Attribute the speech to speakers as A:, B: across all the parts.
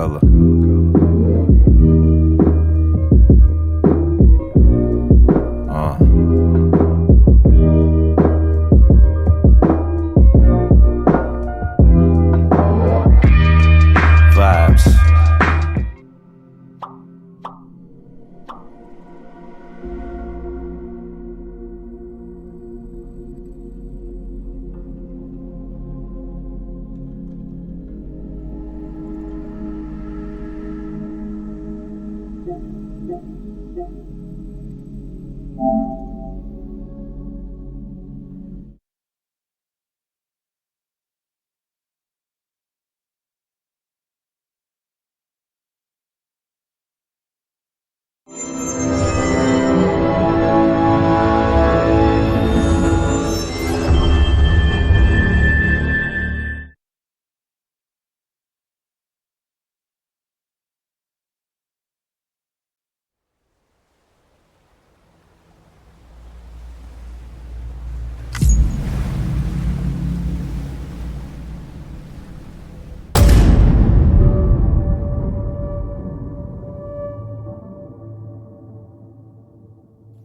A: color. Vibes.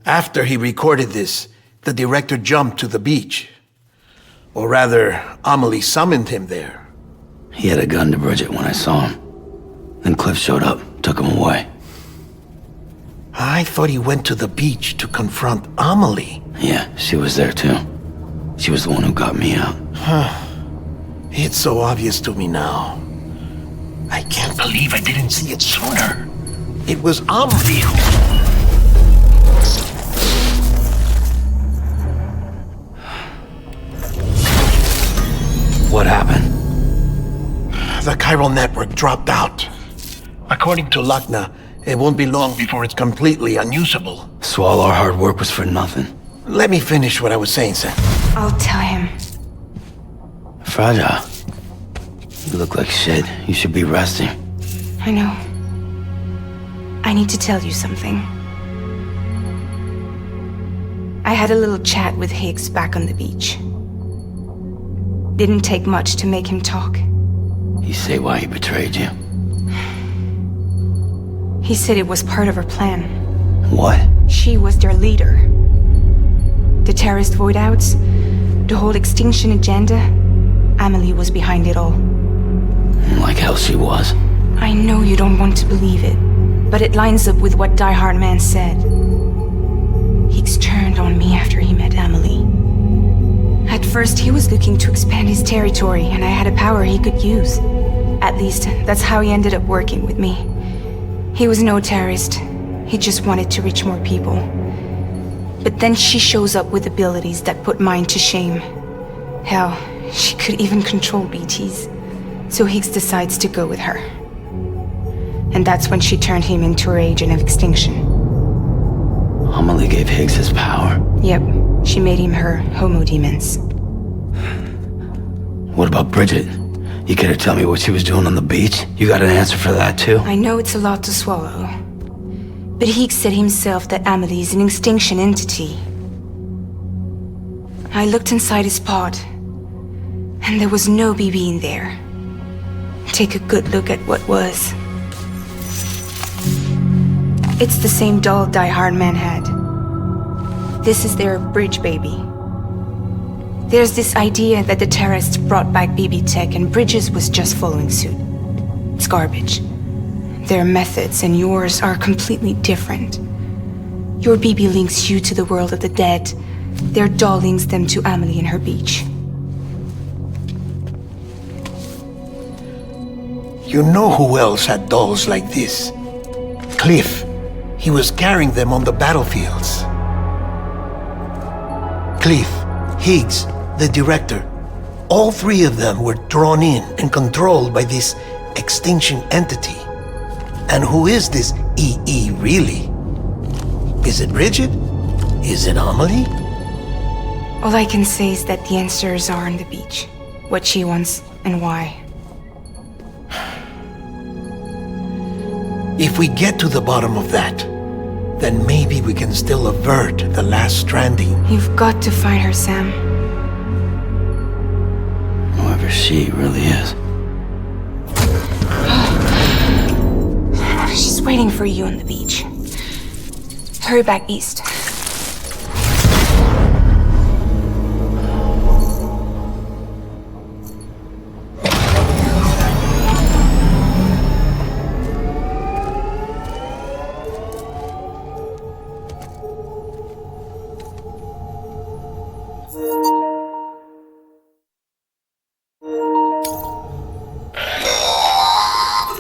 B: After he recorded this, the director jumped to the beach. Or rather, Amelie summoned him there.
C: He had a gun to Bridget when I saw him. Then Cliff showed up, took him away.
B: I thought he went to the beach to confront Amelie.
C: Yeah, she was there too. She was the one who got me out.
B: It's so obvious to me now. I can't believe I didn't see it sooner. It was Amelie who...
C: What happened?
B: The chiral network dropped out. According to Lachna, it won't be long before it's completely unusable.
C: So all our hard work was for nothing.
B: Let me finish what I was saying, Sam.
D: I'll tell him.
C: Fragile. You look like shit. You should be resting.
D: I know. I need to tell you something. I had a little chat with Higgs back on the beach. Didn't take much to make him talk.
C: You say why he betrayed you?
D: He said it was part of her plan.
C: What?
D: She was their leader. The terrorist voidouts, the whole extinction agenda, Amelie was behind it all.
C: Like hell she was.
D: I know you don't want to believe it, but it lines up with what Die Hard Man said. Higgs turned on me after he met Amelie. At first, he was looking to expand his territory, and I had a power he could use. At least, that's how he ended up working with me. He was no terrorist. He just wanted to reach more people. But then she shows up with abilities that put mine to shame. Hell, she could even control BTs. So Higgs decides to go with her. And that's when she turned him into her agent of extinction.
C: Amelie gave Higgs his power.
D: Yep, she made him her homo demons.
C: What about Bridget? You care to tell me what she was doing on the beach? You got an answer for that too?
D: I know it's a lot to swallow. But Higgs said himself that Amelie is an extinction entity. I looked inside his pod, and there was no BB in there. Take a good look at what was. It's the same doll Die Hard Man had. This is their bridge baby. There's this idea that the terrorists brought back BB tech and Bridges was just following suit. It's garbage. Their methods and yours are completely different. Your BB links you to the world of the dead. Their doll links them to Amelie and her beach.
B: You know who else had dolls like this? Cliff. He was carrying them on the battlefields. Cliff, Higgs, the director, all three of them were drawn in and controlled by this extinction entity. And who is this EE really? Is it Bridget? Is it Amelie?
D: All I can say is that the answers are on the beach. What she wants and why.
B: If we get to the bottom of that, then maybe we can still avert the last stranding.
D: You've got to find her, Sam.
C: Whoever she really is.
D: waiting for you on the beach. Hurry back east.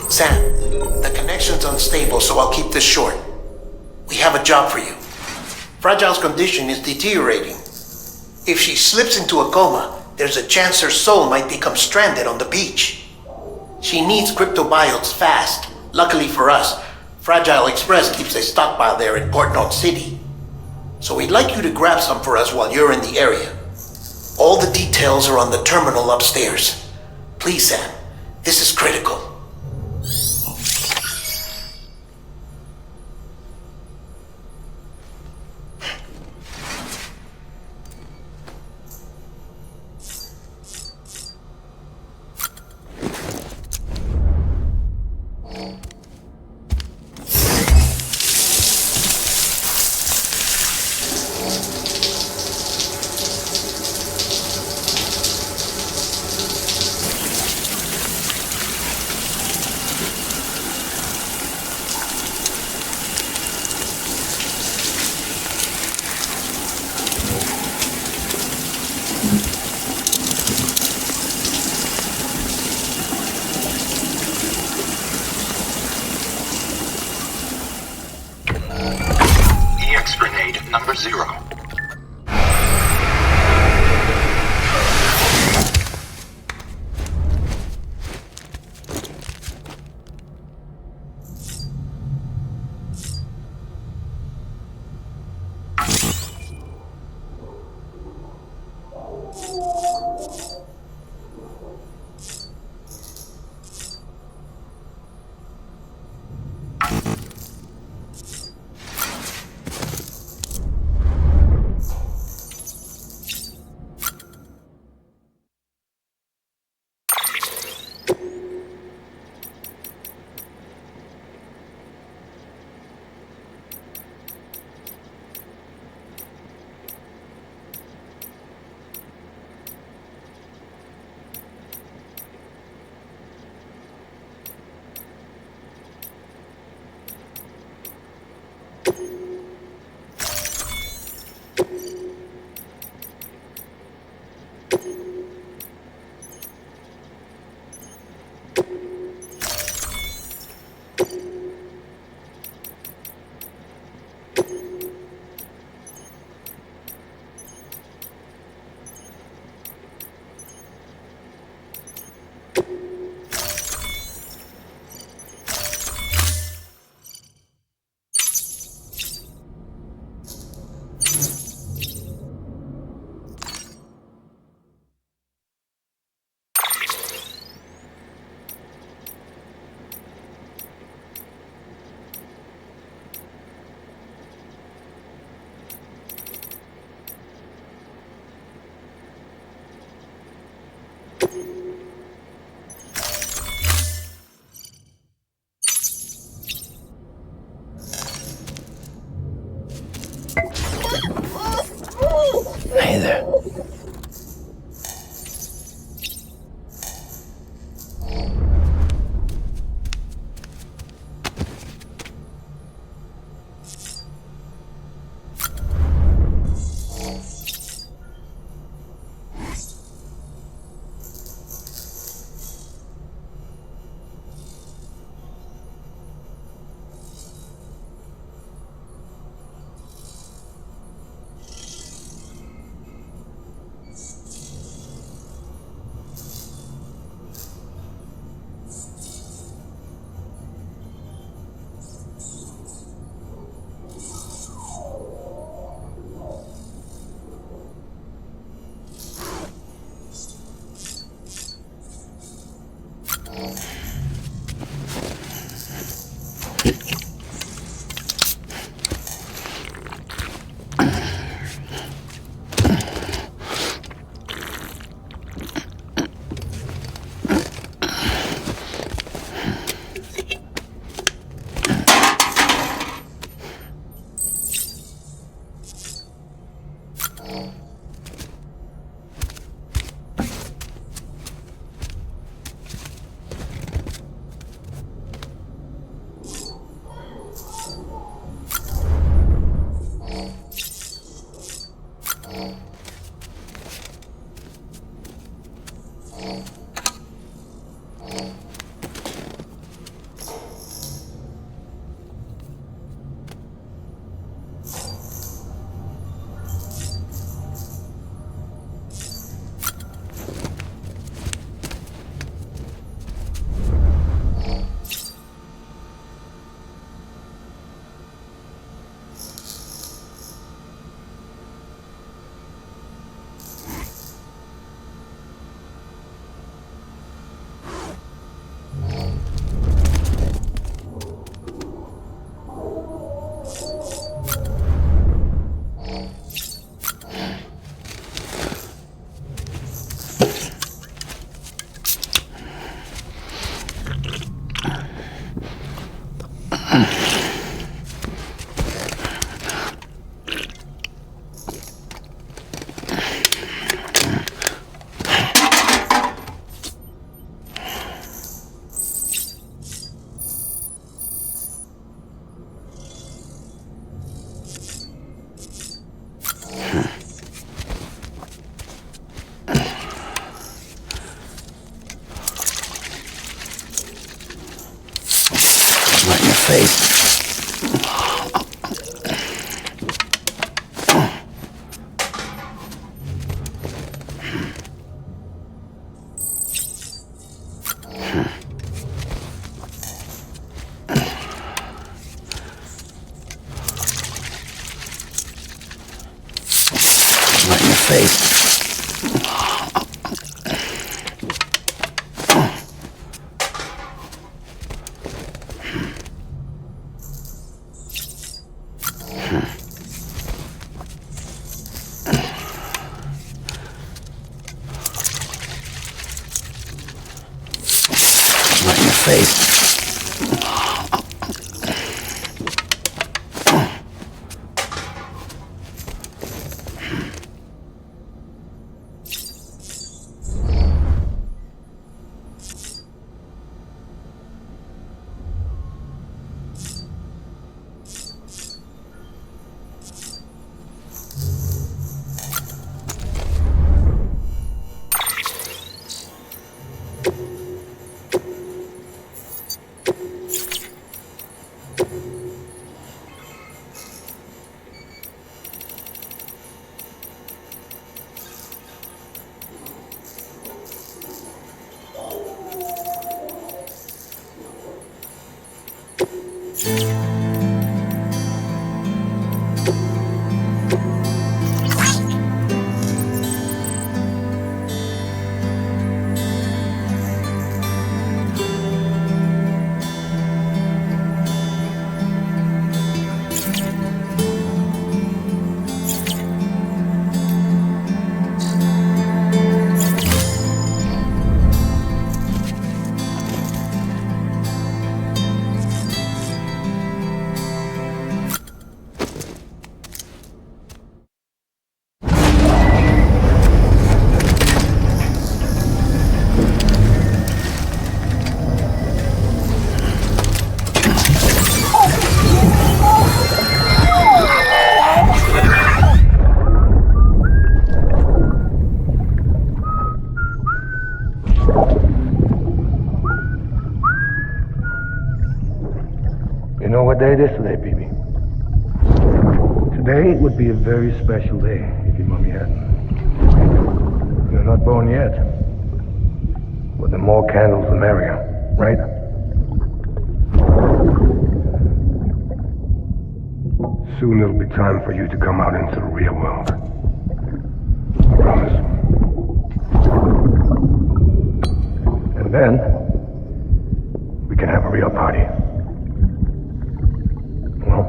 B: Sam, the connection's unstable, so I'll keep this short. We have a job for you. Fragile's condition is deteriorating. If she slips into a coma, there's a chance her soul might become stranded on the beach. She needs cryptobiotes fast. Luckily for us, Fragile Express keeps a stockpile there in Port North City. So we'd like you to grab some for us while you're in the area. All the details are on the terminal upstairs. Please, Sam, this is critical.
A: EX grenade number 0.
C: face. Right in your face. Right in your face.
E: You know what day it is today, BB? Today would be a very special day if your mommy hadn't. You're not born yet. But the more candles, the merrier, right? Soon it'll be time for you to come out into the real world. I promise. And then, we can have a real party. Well,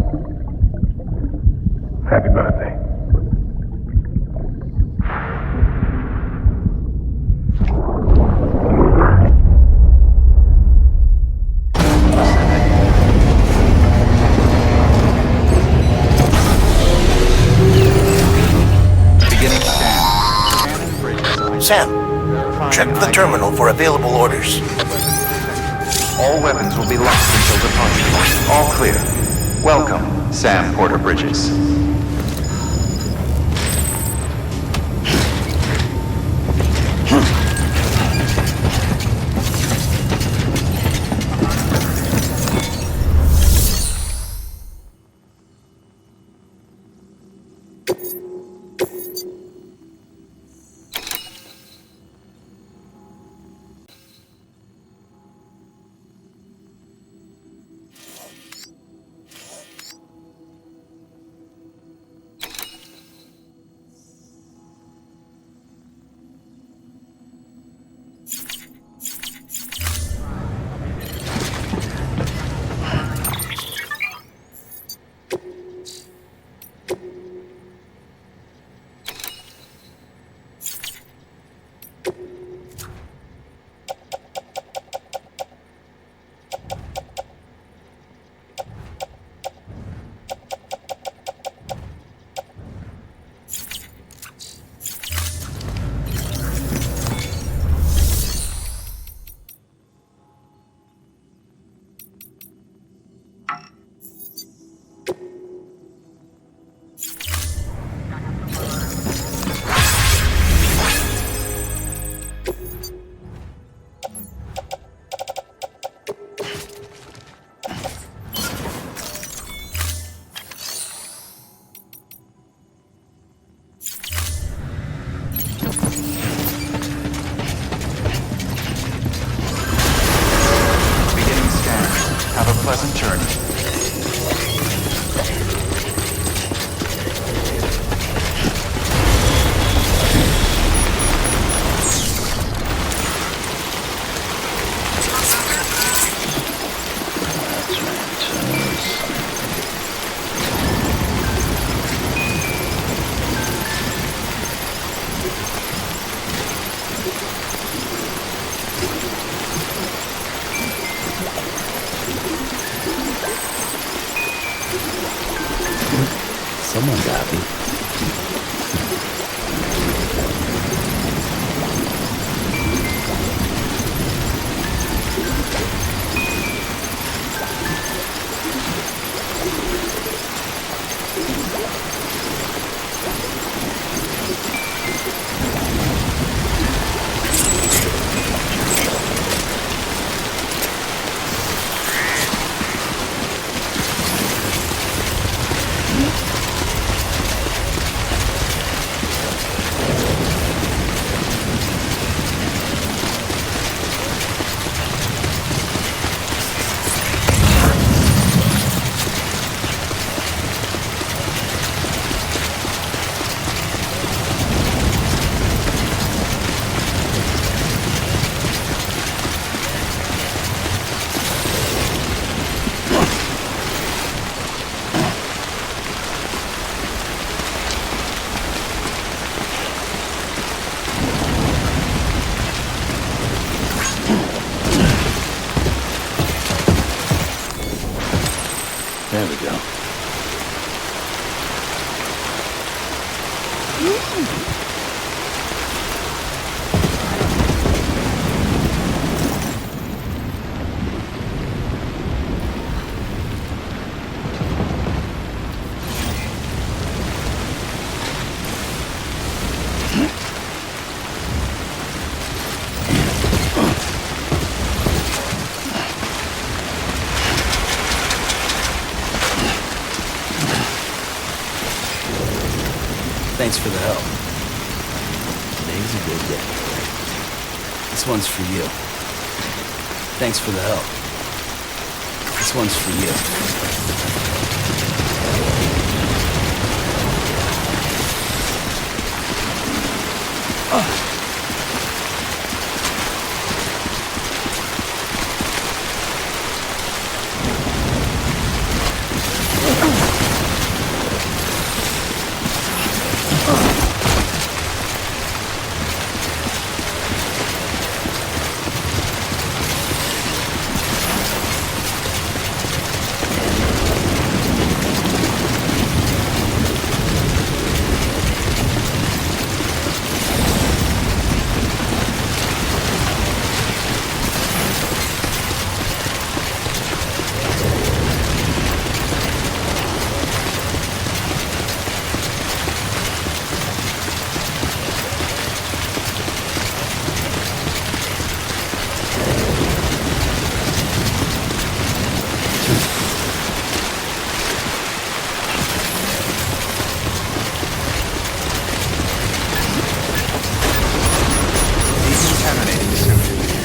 E: happy birthday.
B: Sam, check the terminal for available orders.
F: All weapons will be locked until departure. All clear. Welcome, Sam Porter Bridges. pleasant journey.
C: Someone's happy. There we go. Thanks for the help. Today's a good day. This one's for you. Thanks for the help. This one's for you.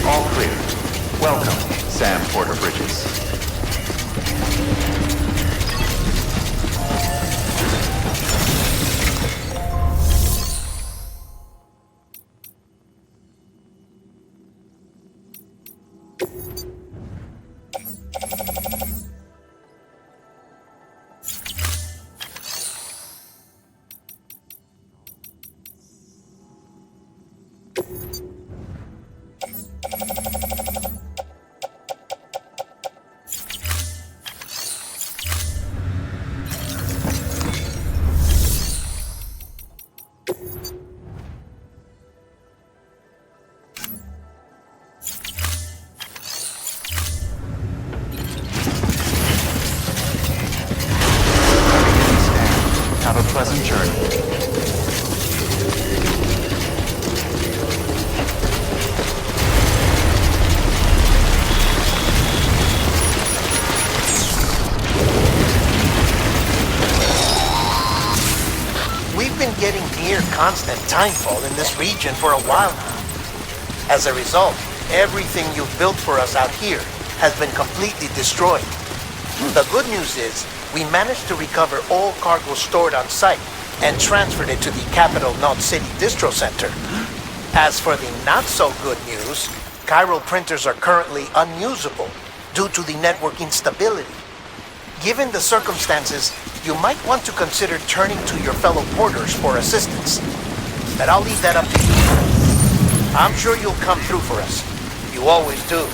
F: All clear. Welcome, Sam Porter Bridges. Have a pleasant journey.
B: We've been getting near constant timefall in this region for a while now. As a result, everything you've built for us out here has been completely destroyed. The good news is, we managed to recover all cargo stored on site and transferred it to the Capital Knot City Distro Center. As for the not-so-good news, chiral printers are currently unusable due to the network instability. Given the circumstances, you might want to consider turning to your fellow porters for assistance. But I'll leave that up to you. I'm sure you'll come through for us. You always do.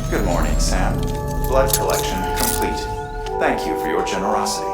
F: Good morning, Sam. Blood collection complete. Thank you for your generosity.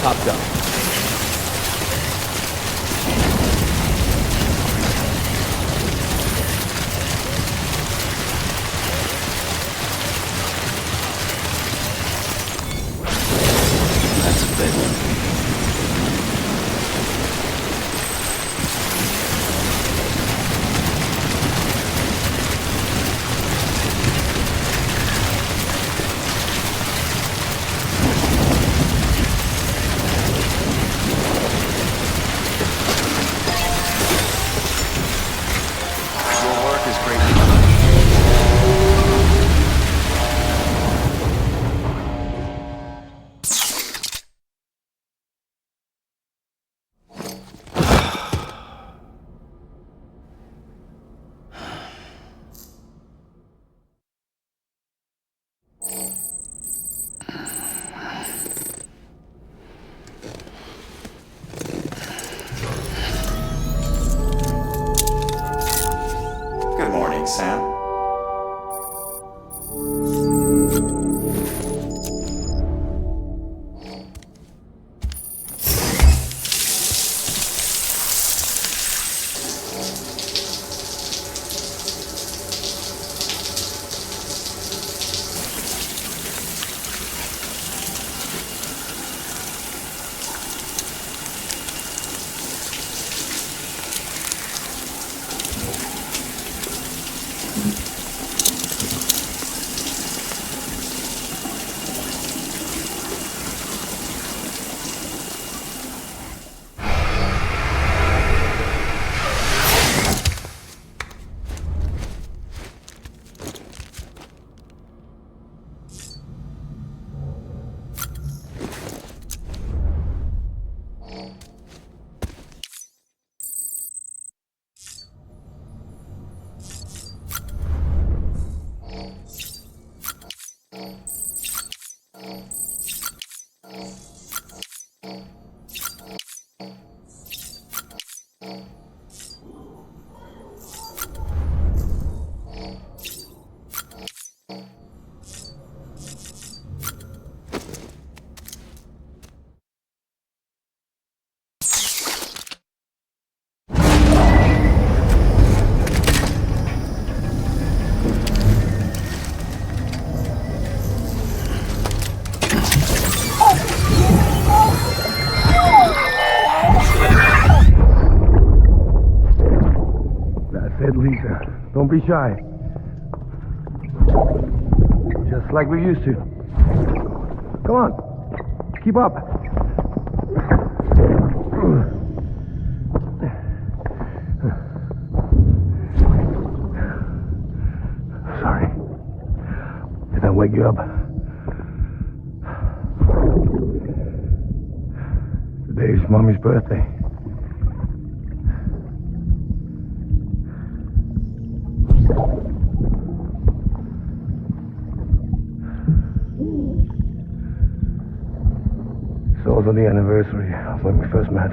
C: Top gun. That's a big one.
F: Your work is greatly appreciated. Good morning, Sam.
E: That's it, Lisa. Don't be shy. Just like we used to. Come on. Keep up. Sorry. Did I wake you up? Today's Mommy's birthday. It's also the anniversary of when we first met.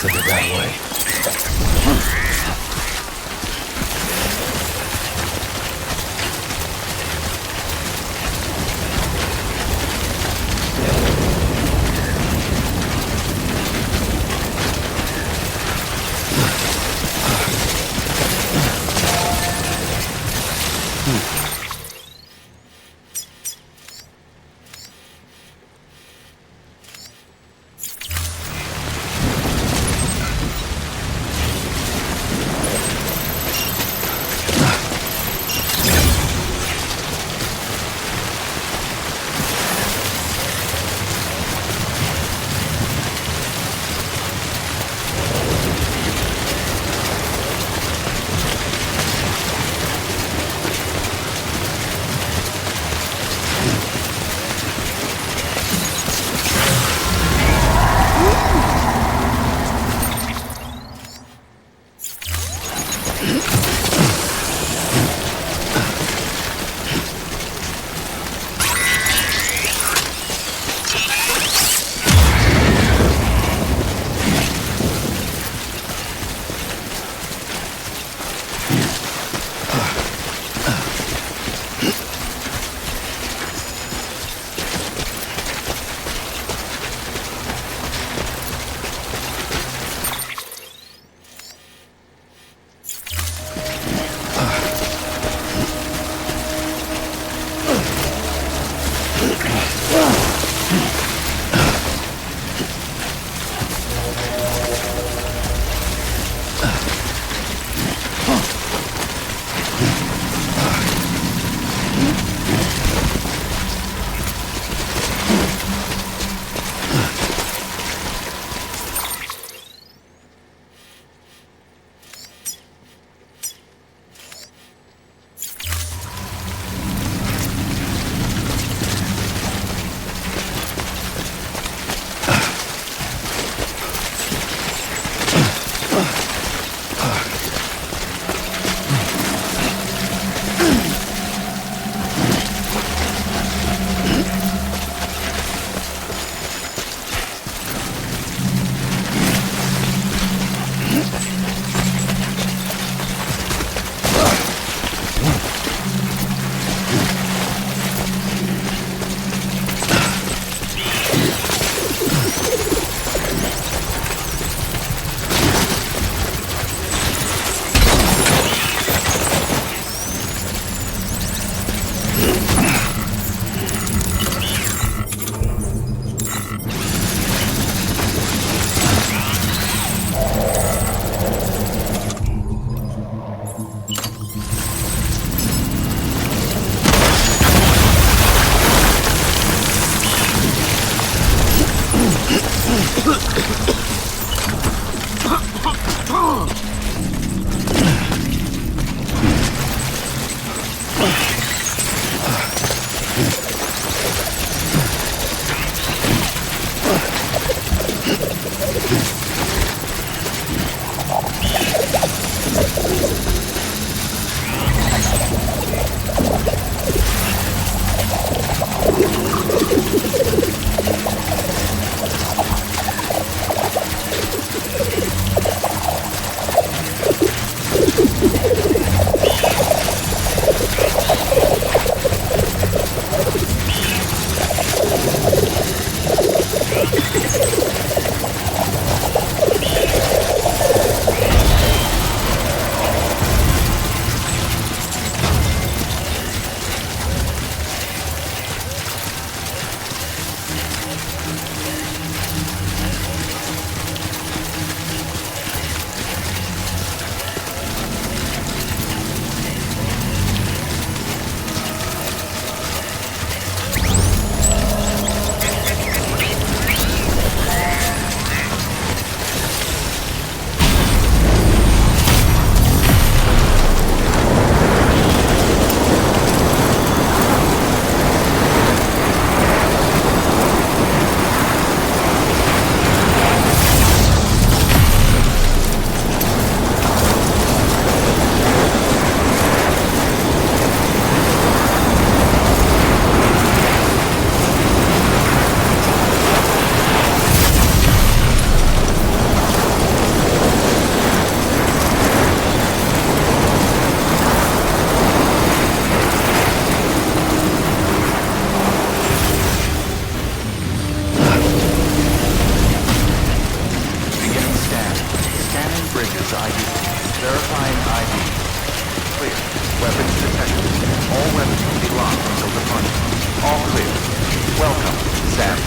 B: both of it that way.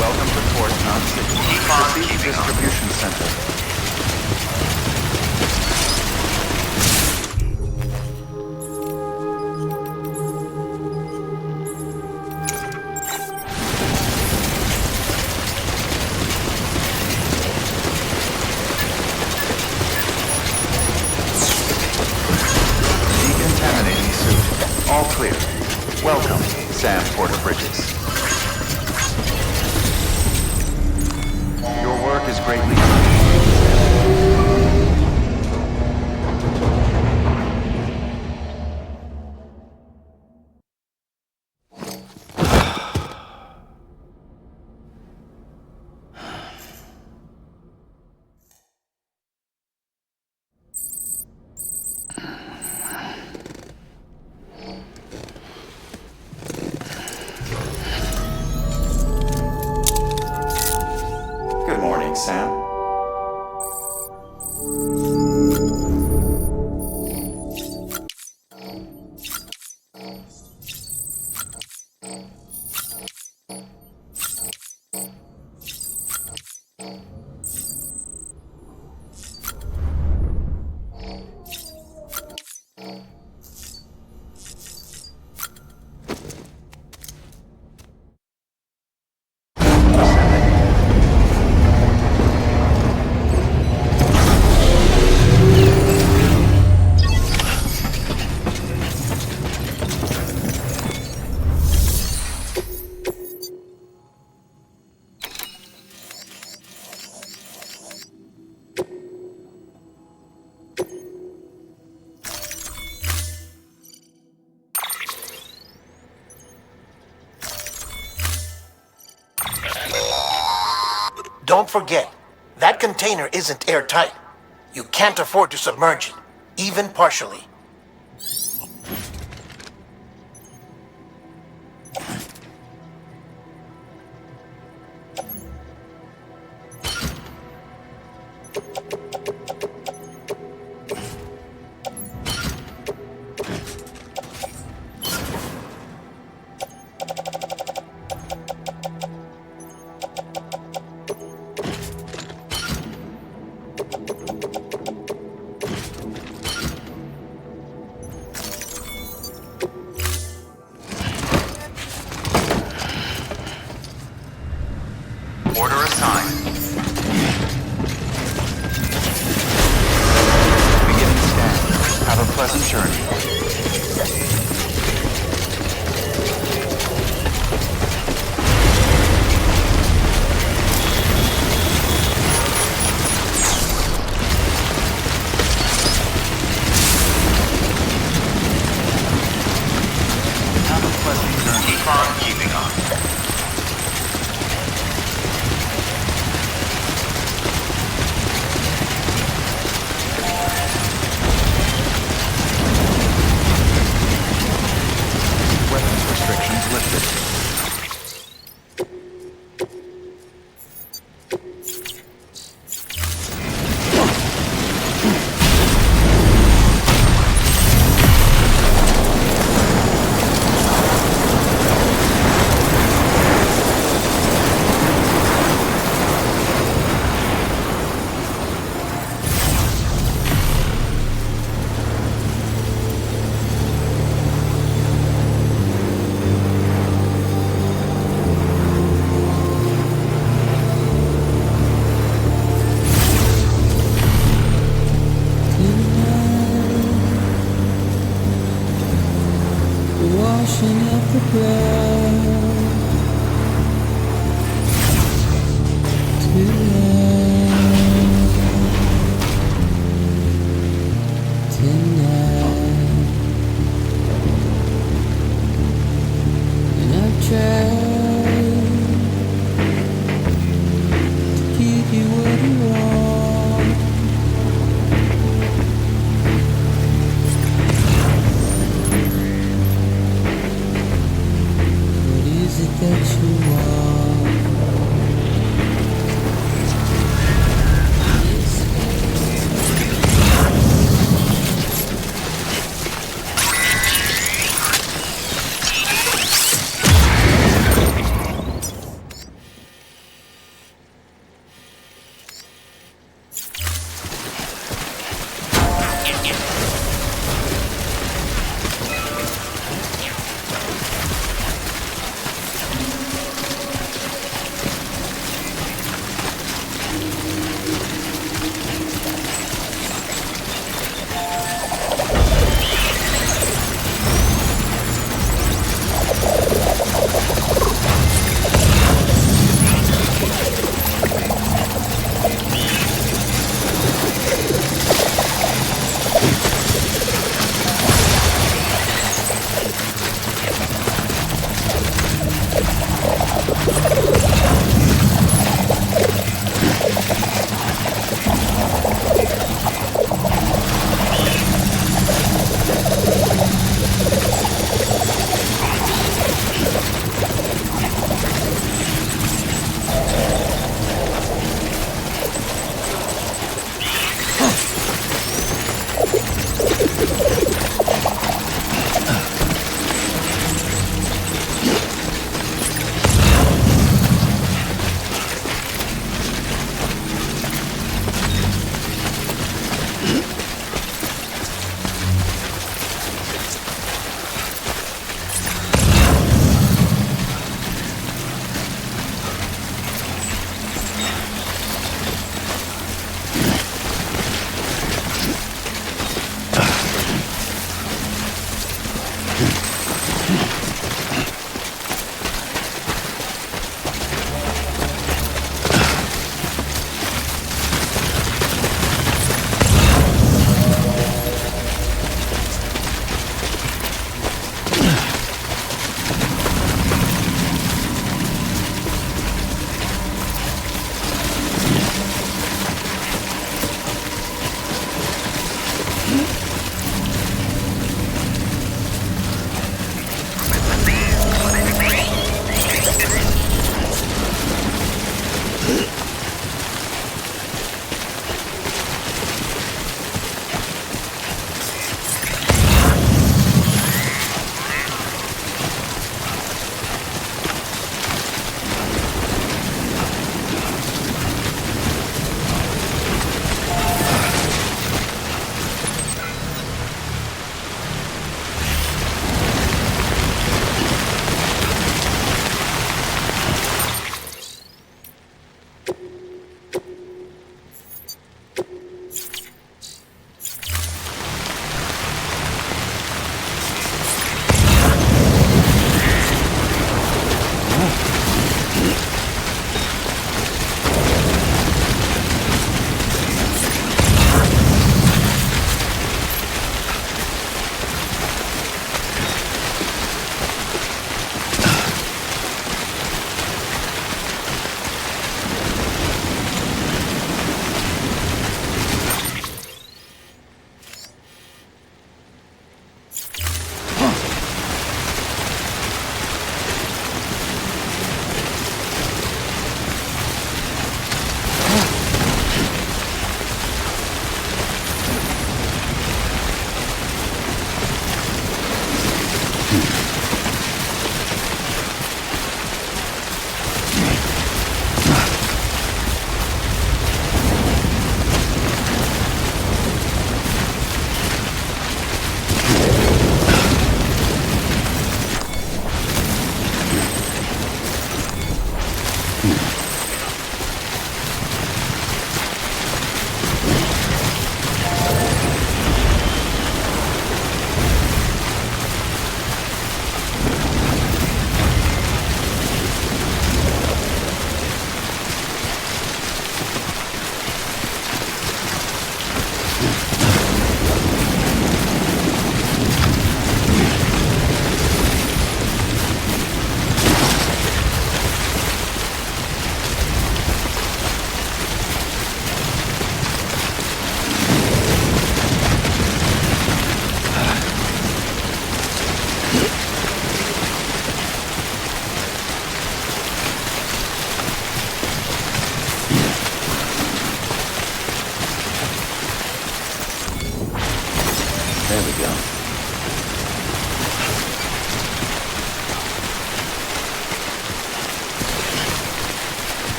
F: Welcome to Port Non-City.
A: Keep on
F: Proceed to
A: keeping on.
F: distribution center. Decontaminating suit. All clear. Welcome, Sam Porter-Bridges. Your work is greatly appreciated. Good morning, Sam.
B: Don't forget, that container isn't airtight. You can't afford to submerge it, even partially.
A: Order assigned.
F: Beginning scan. Have a pleasant journey. Have a pleasant journey.
A: Keep on keeping on.
F: Weapons restrictions lifted.
G: Washing up the ground tonight, and I've tried to give you what you want. What is it that you want?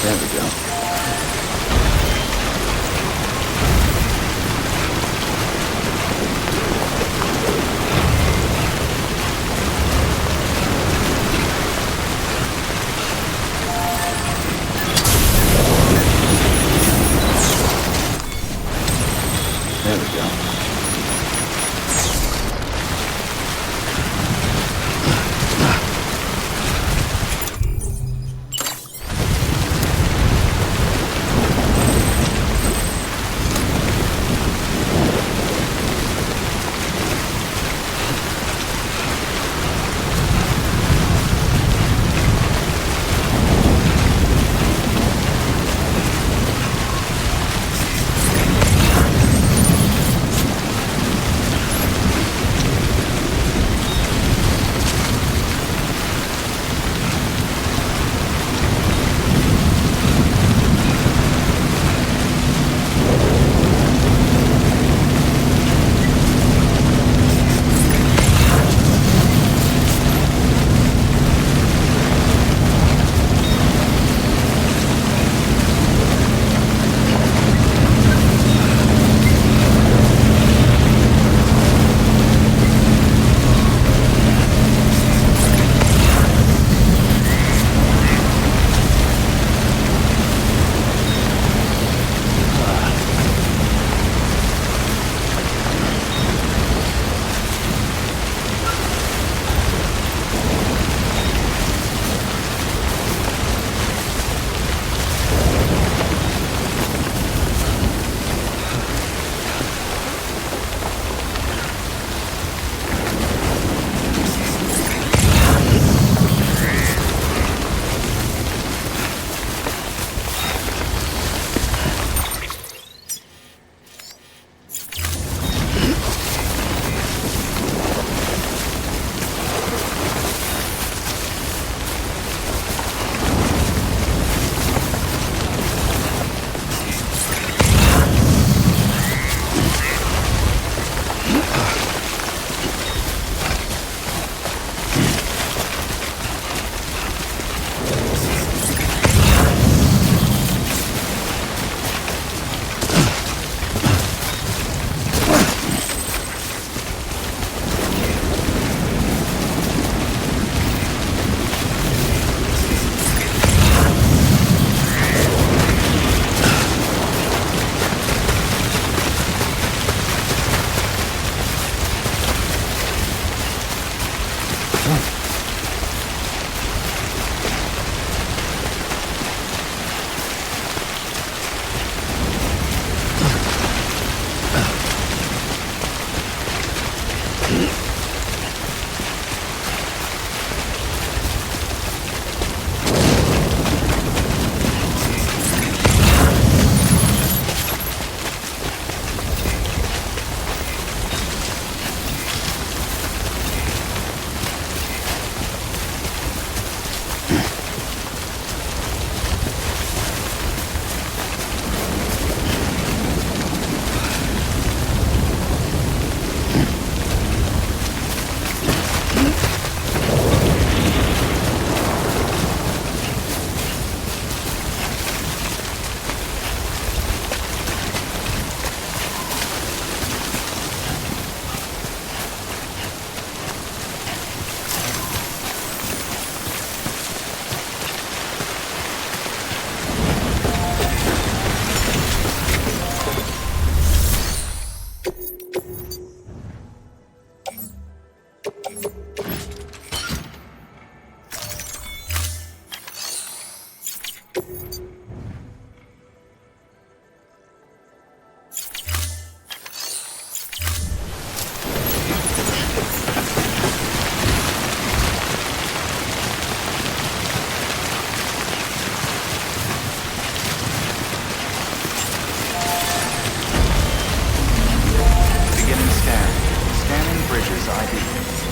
C: There we go. There we go.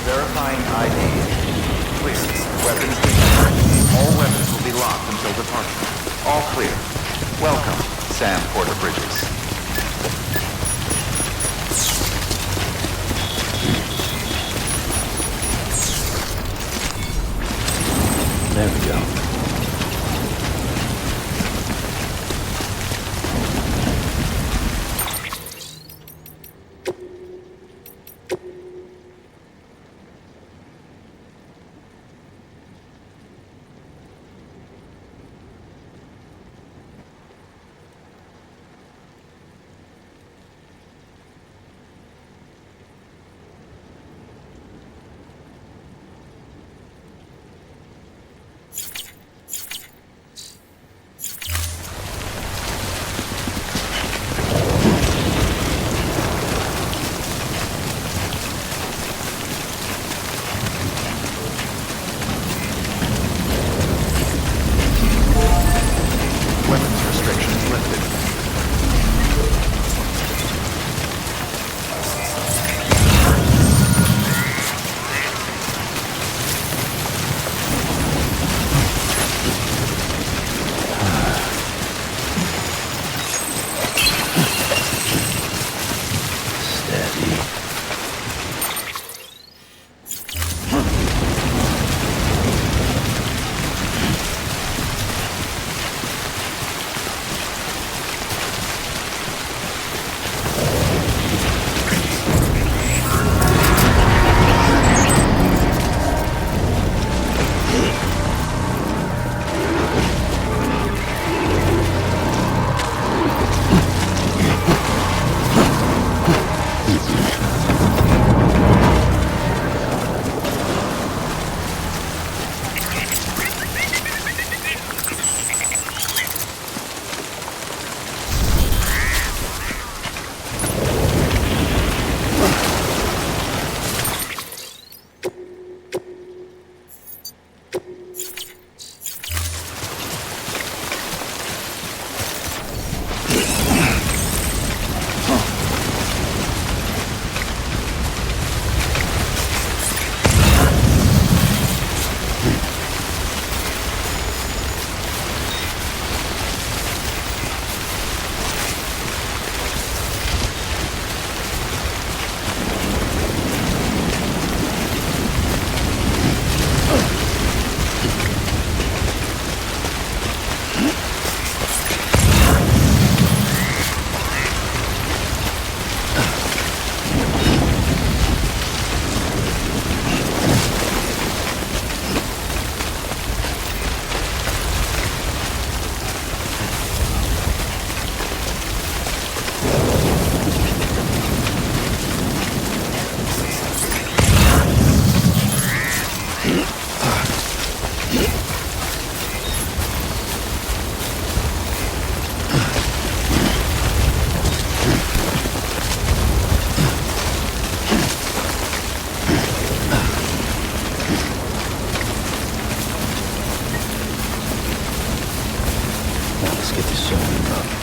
F: Verifying ID. Clear. Weapons detected. All weapons will be locked until departure. All clear. Welcome, Sam Porter Bridges.
C: There we go. Let's get this show up.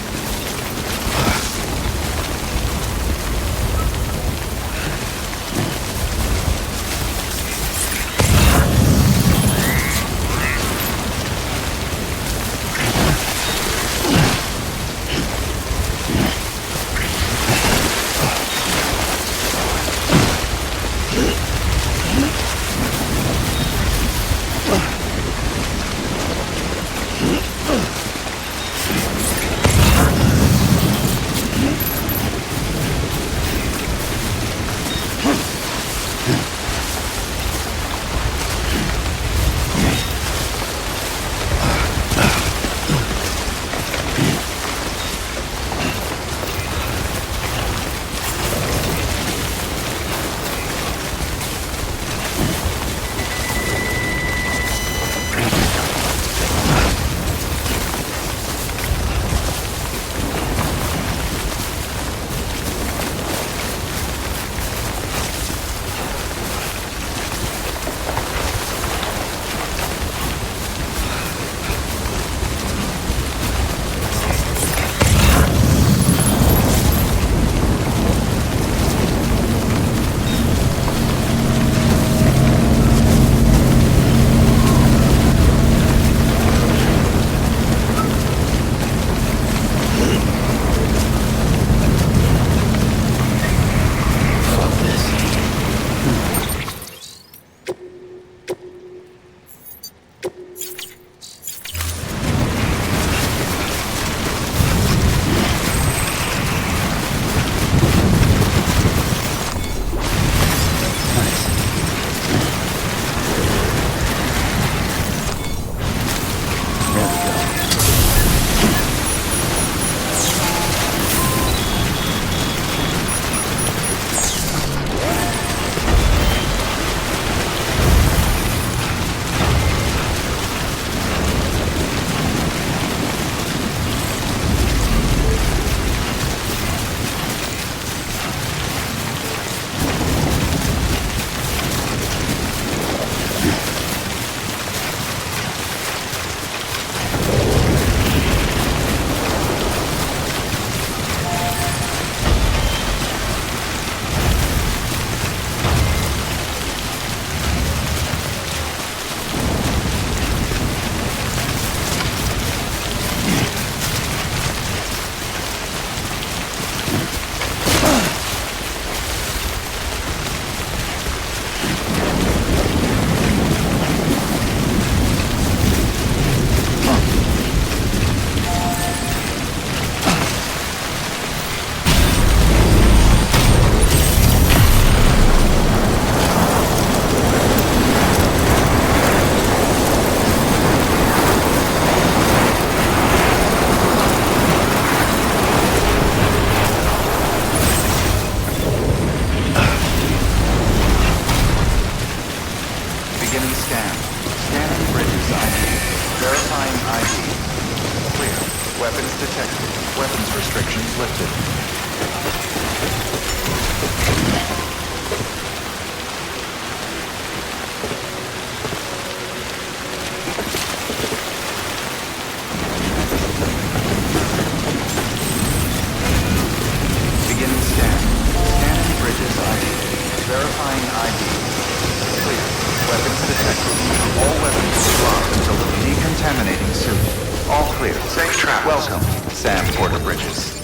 F: Welcome, Sam Porter Bridges.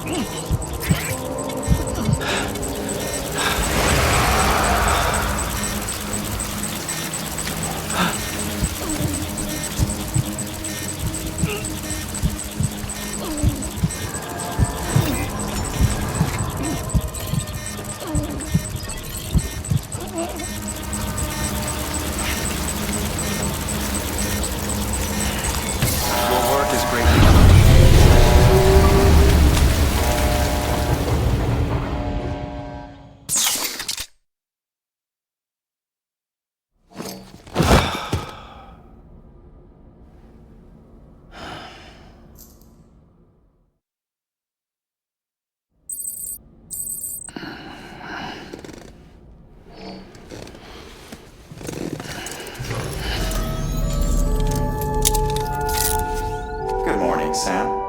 F: Your work is greatly appreciated. Good morning, Sam.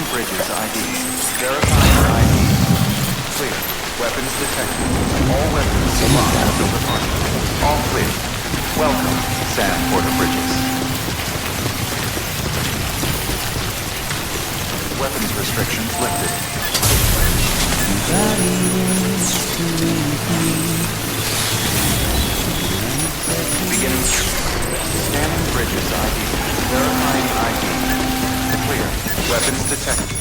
F: bridges ID. Verifying ID. Clear. Weapons detected. All weapons locked until departure. All clear. Welcome, Sam Porter Bridges. Weapons restrictions lifted. Beginning. Scanning bridges ID. Verifying ID. Clear. Weapons detected.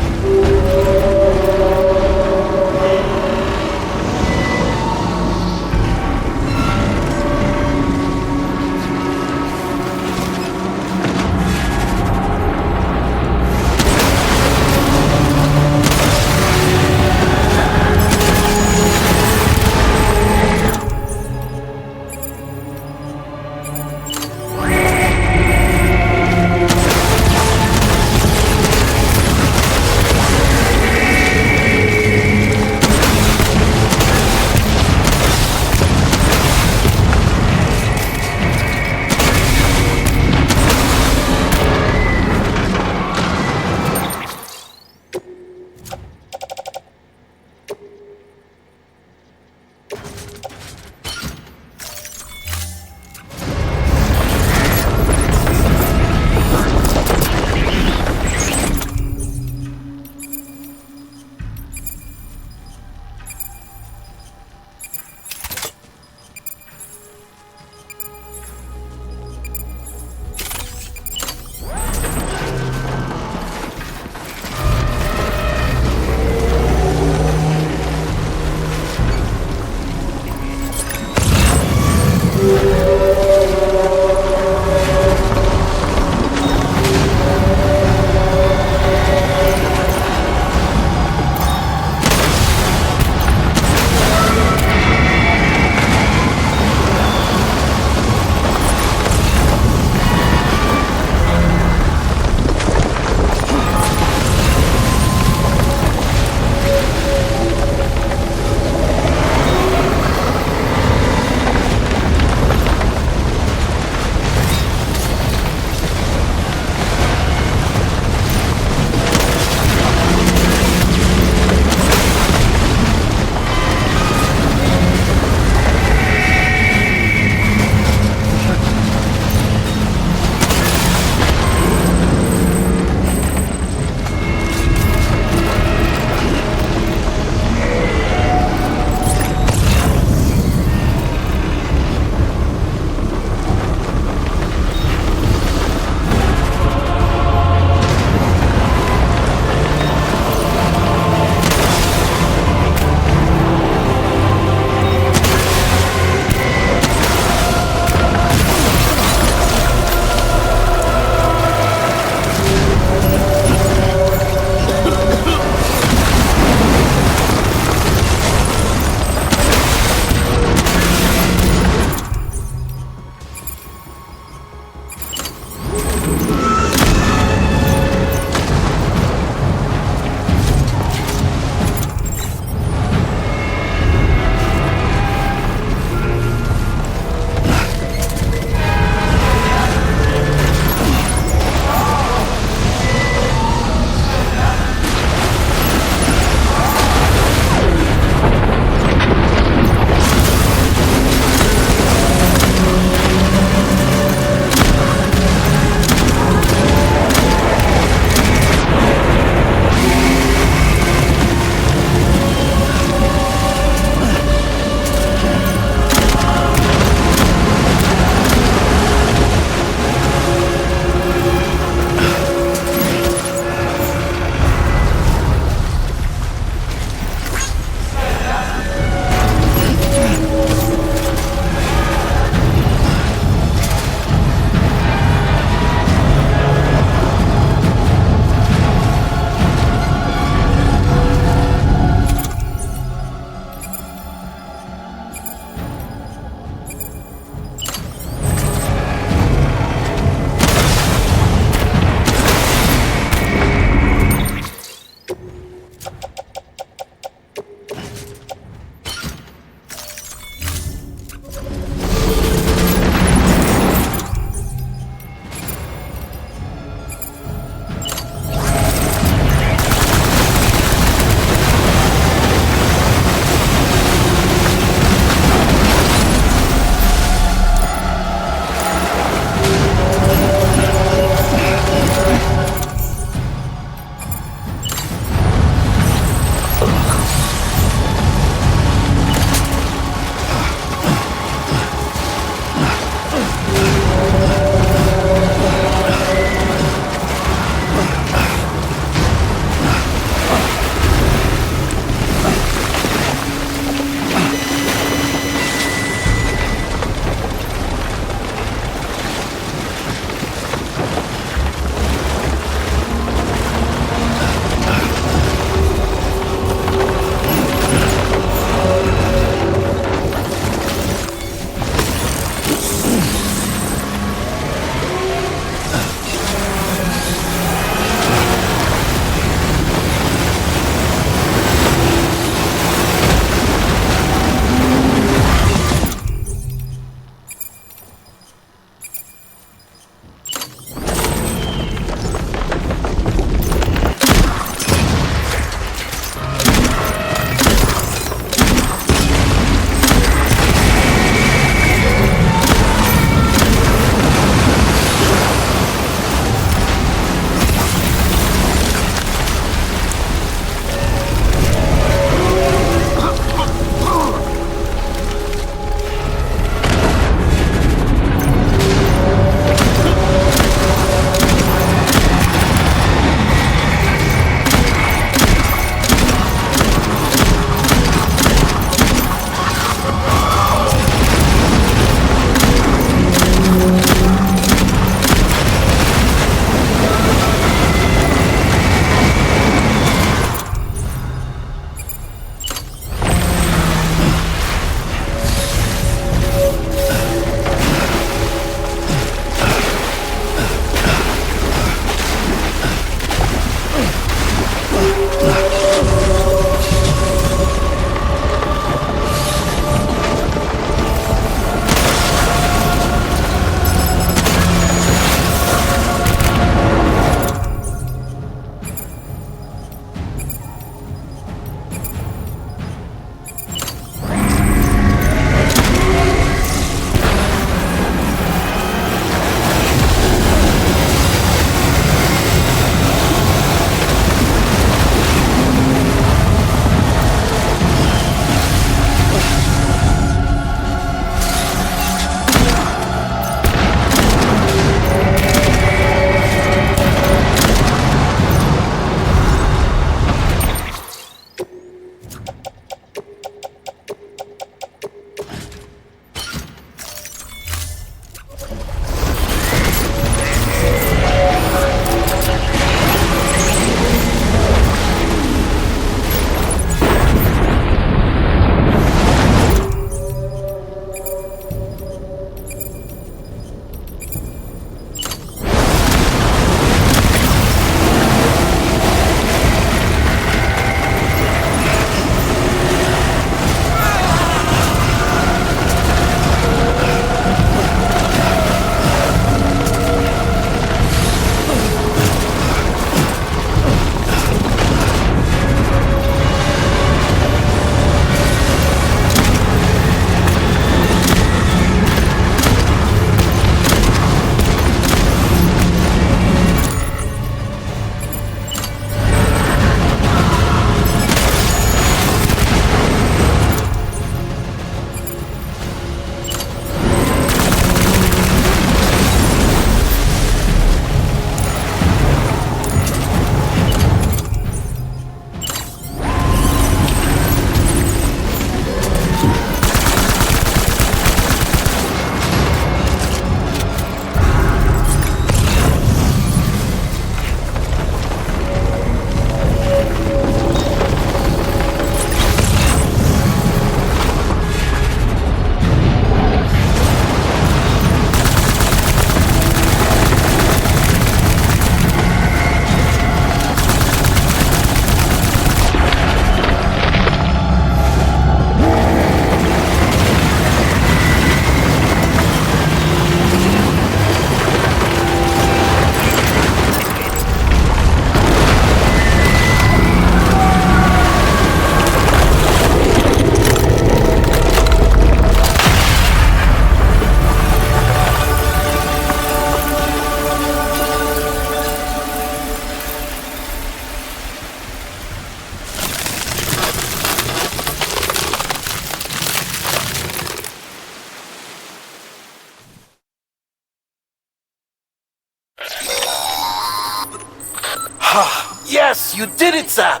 B: Yes, you did it, Chap!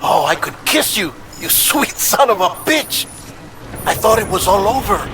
B: Oh, I could kiss you, you sweet son of a bitch! I thought it was all over.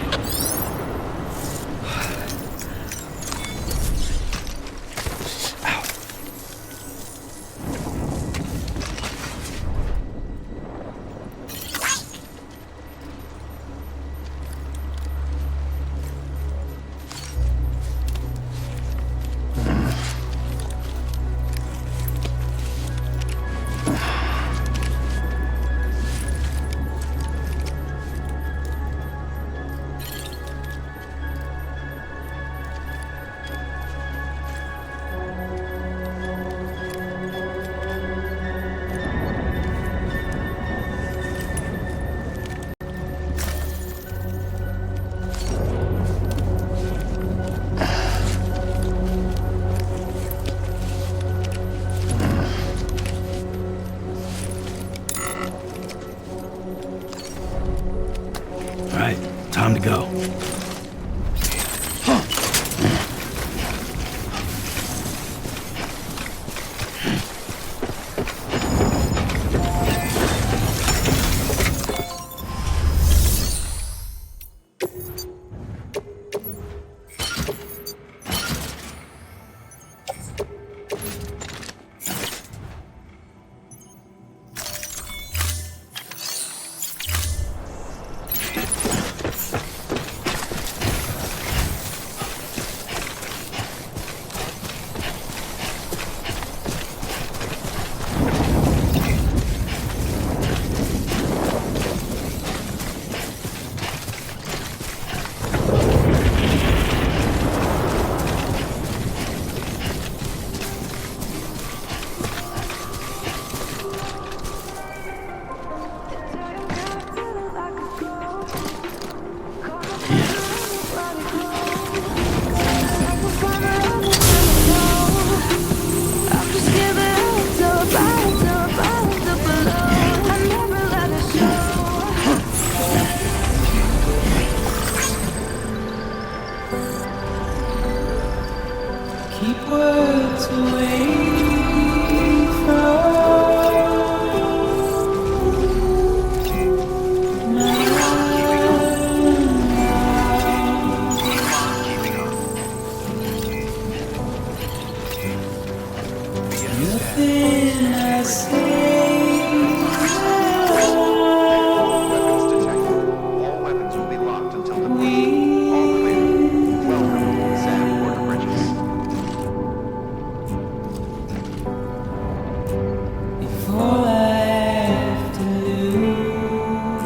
C: Right, time to go.
G: Keep words away from my
A: Keeping on.
G: nothing I say.
F: Weapons detected. All weapons will be locked until deployment. All clear. Welcome, Sam Porter Bridges.
G: If all I have to lose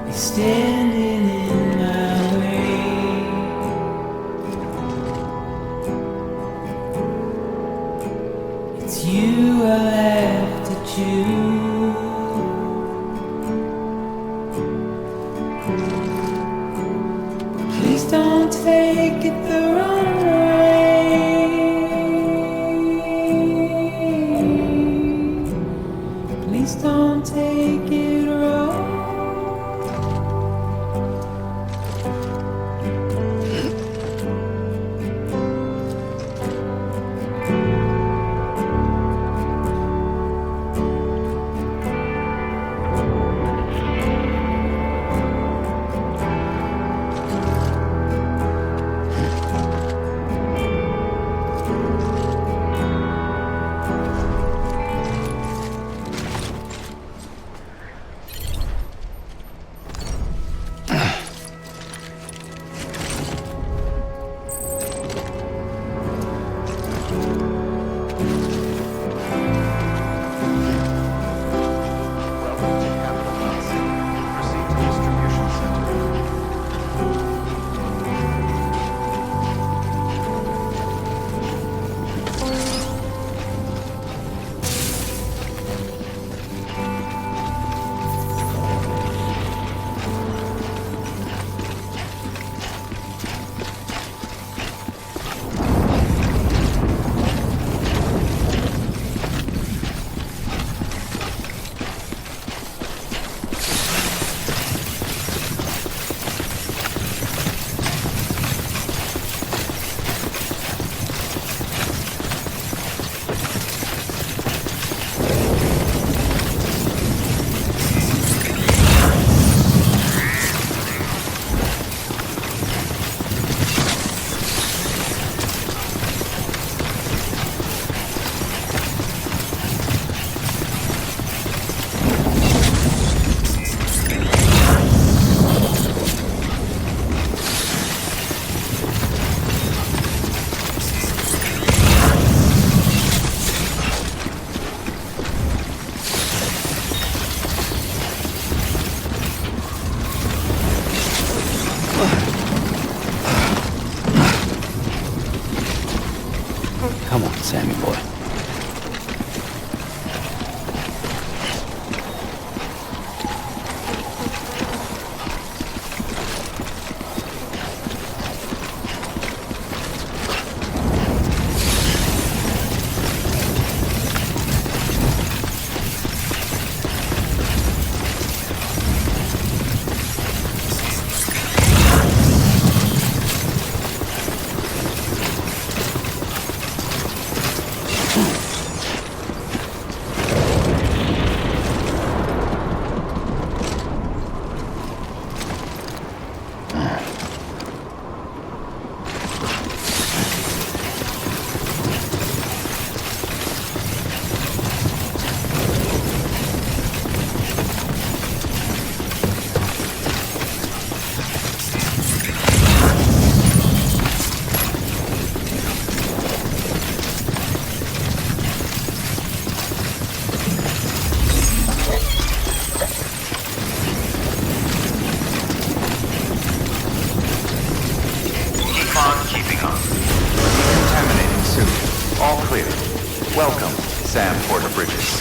G: is standing in my way, it's you I'll have to choose. Please don't take it the wrong way. Please don't take it wrong.
C: Come on, Sammy boy.
A: Keeping up.
F: Contaminating suit. All clear. Welcome, Sam Porter Bridges.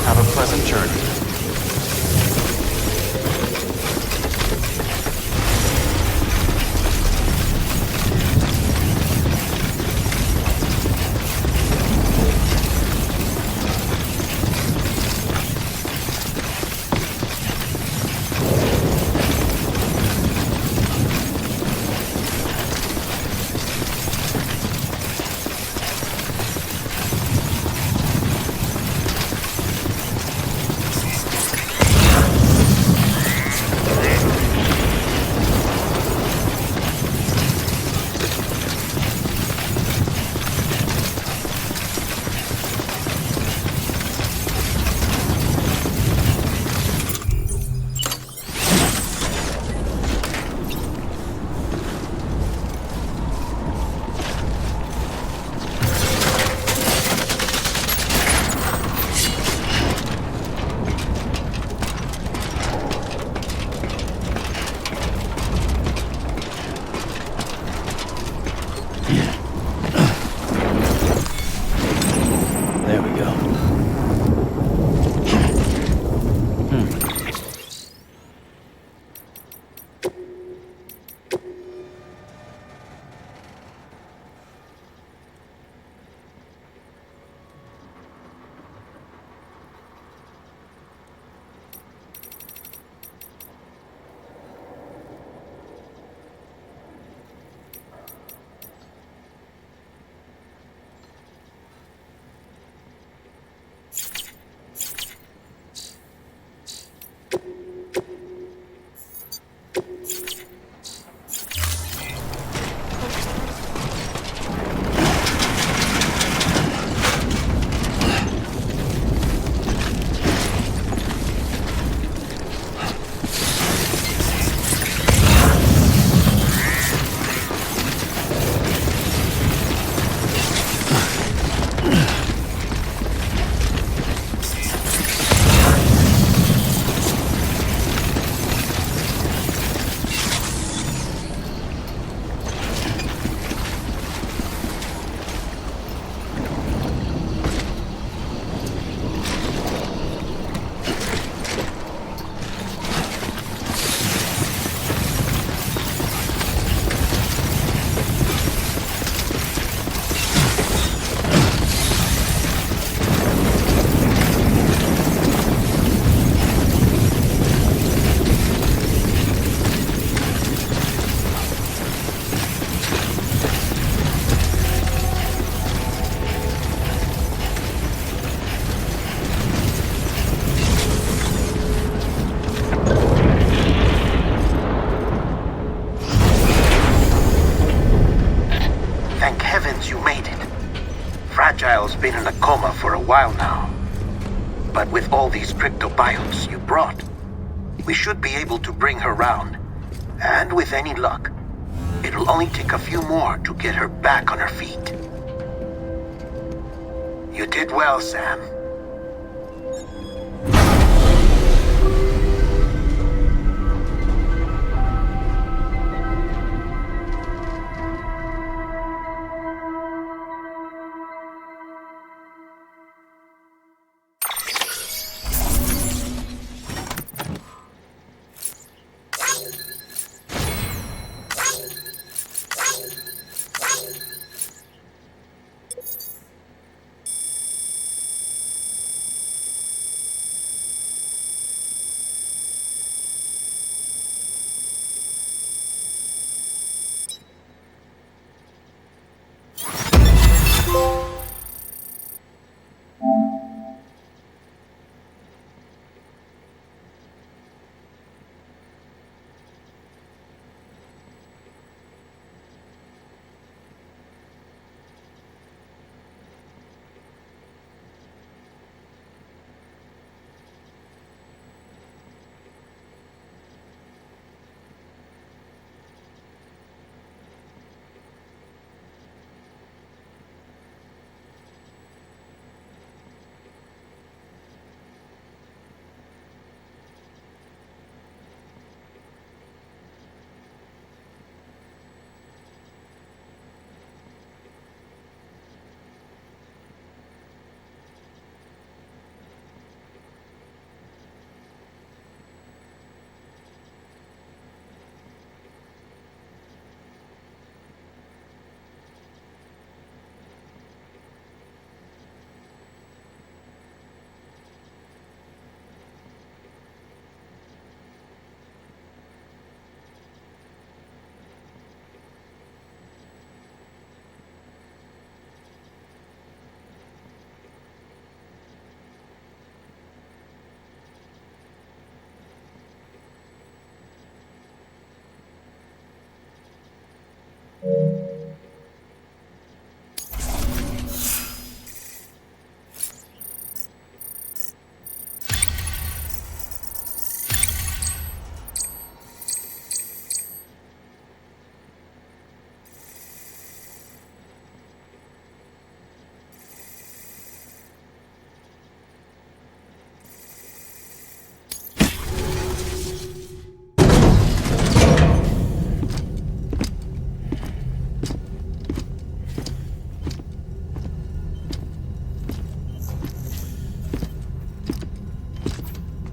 F: Have a pleasant journey.
C: There we go.
B: Agile's been in a coma for a while now. But with all these cryptobiotes you brought, we should be able to bring her round. And with any luck, it'll only take a few more to get her back on her feet. You did well, Sam.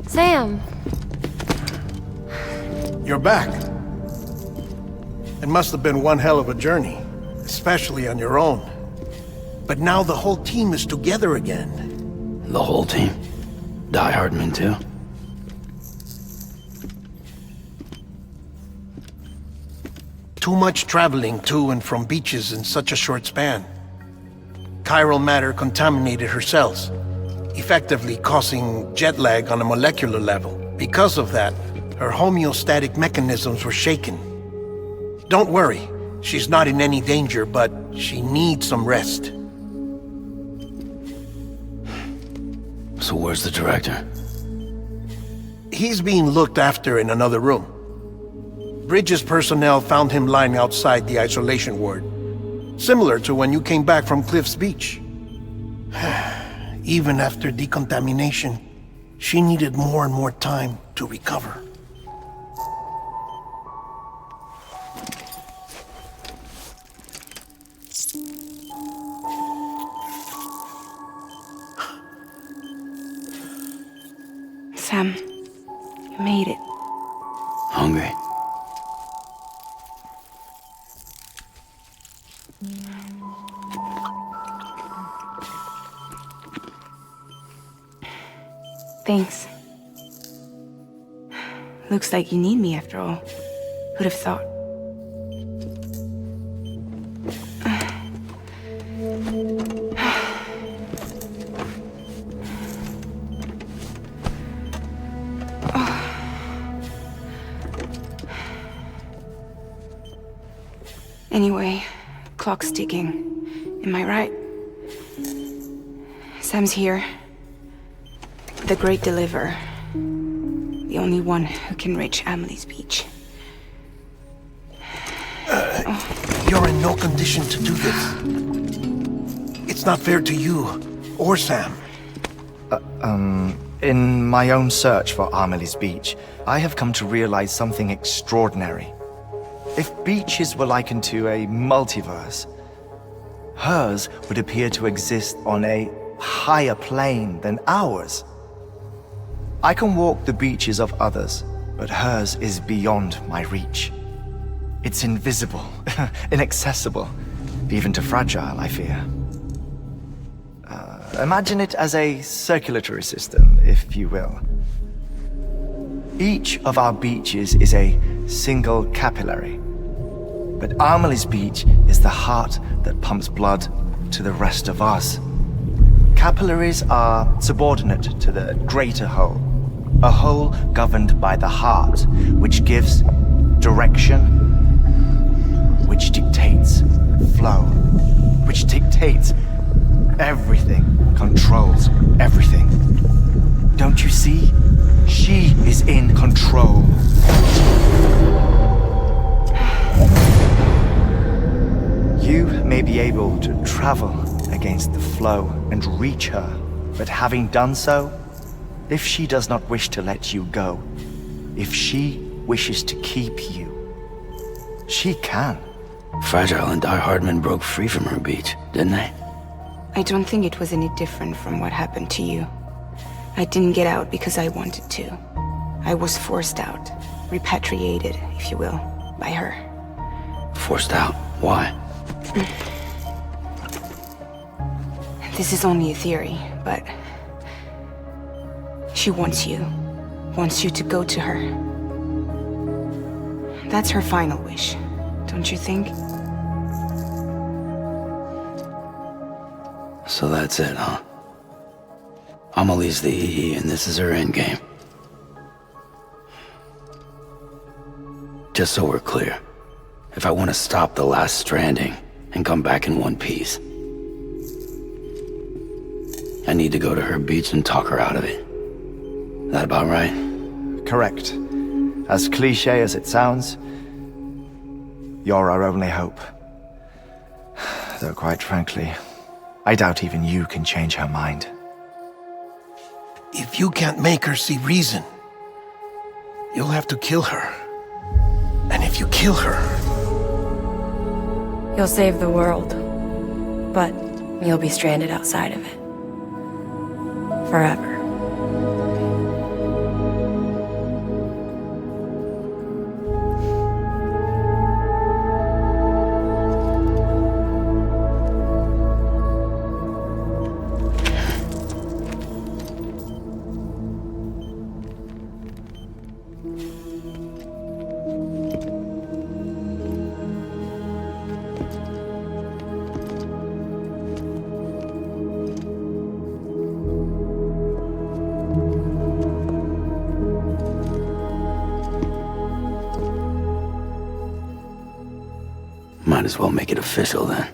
H: Sam!
B: You're back. It must have been one hell of a journey, especially on your own. But now the whole team is together again.
C: The whole team? Die Hardman too?
B: Too much traveling to and from beaches in such a short span. Chiral matter contaminated her cells, effectively causing jet lag on a molecular level. Because of that, her homeostatic mechanisms were shaken. Don't worry, she's not in any danger, but she needs some rest.
C: So where's the director?
B: He's being looked after in another room. Bridges personnel found him lying outside the isolation ward, similar to when you came back from Cliff's Beach. Even after decontamination, she needed more and more time to recover.
D: Sam, you made it.
C: Hungry?
D: Thanks. Looks like you need me after all. Who'd have thought? Anyway, clock's ticking. Am I right? Sam's here. The Great Deliverer. The only one who can reach Amelie's beach.
B: You're in no condition to do this. It's not fair to you or Sam.
H: In my own search for Amelie's Beach, I have come to realize something extraordinary. If beaches were likened to a multiverse, hers would appear to exist on a higher plane than ours. I can walk the beaches of others, but hers is beyond my reach. It's invisible, inaccessible, even to fragile, I fear. Imagine it as a circulatory system, if you will. Each of our beaches is a single capillary. But Amelie's Beach is the heart that pumps blood to the rest of us. Capillaries are subordinate to the greater whole. A whole governed by the heart, which gives direction, which dictates flow, which dictates everything, controls everything. Don't you see? She is in control. You may be able to travel against the flow and reach her, but having done so, if she does not wish to let you go, if she wishes to keep you, she can.
C: Fragile and Die Hardman broke free from her beach, didn't they?
D: I don't think it was any different from what happened to you. I didn't get out because I wanted to. I was forced out, repatriated, if you will, by her.
C: Forced out? Why?
D: This is only a theory, but she wants you to go to her. That's her final wish, don't you think?
C: So that's it, huh? Amelie's the EE and this is her endgame. Just so we're clear, if I want to stop the last stranding and come back in one piece, I need to go to her beach and talk her out of it. That about right?
H: Correct. As cliche as it sounds, you're our only hope. Though quite frankly, I doubt even you can change her mind.
B: If you can't make her see reason, you'll have to kill her. And if you kill her...
I: You'll save the world, but you'll be stranded outside of it. Forever.
C: Might as well make it official then.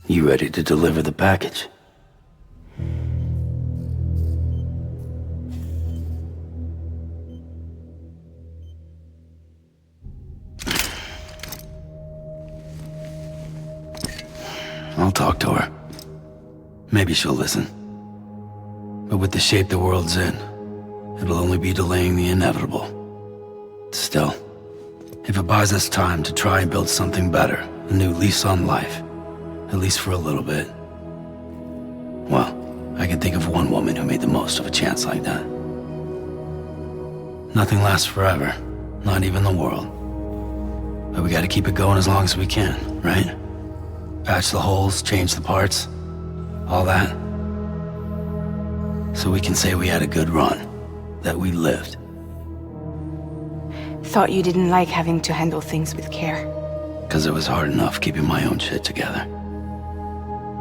C: You ready to deliver the package? I'll talk to her. Maybe she'll listen. But with the shape the world's in, it'll only be delaying the inevitable. Still, if it buys us time to try and build something better, a new lease on life, at least for a little bit, well, I can think of one woman who made the most of a chance like that. Nothing lasts forever, not even the world. But we gotta keep it going as long as we can, right? Patch the holes, change the parts, all that. So we can say we had a good run, that we lived.
D: Thought you didn't like having to handle things with care.
C: 'Cause it was hard enough keeping my own shit together.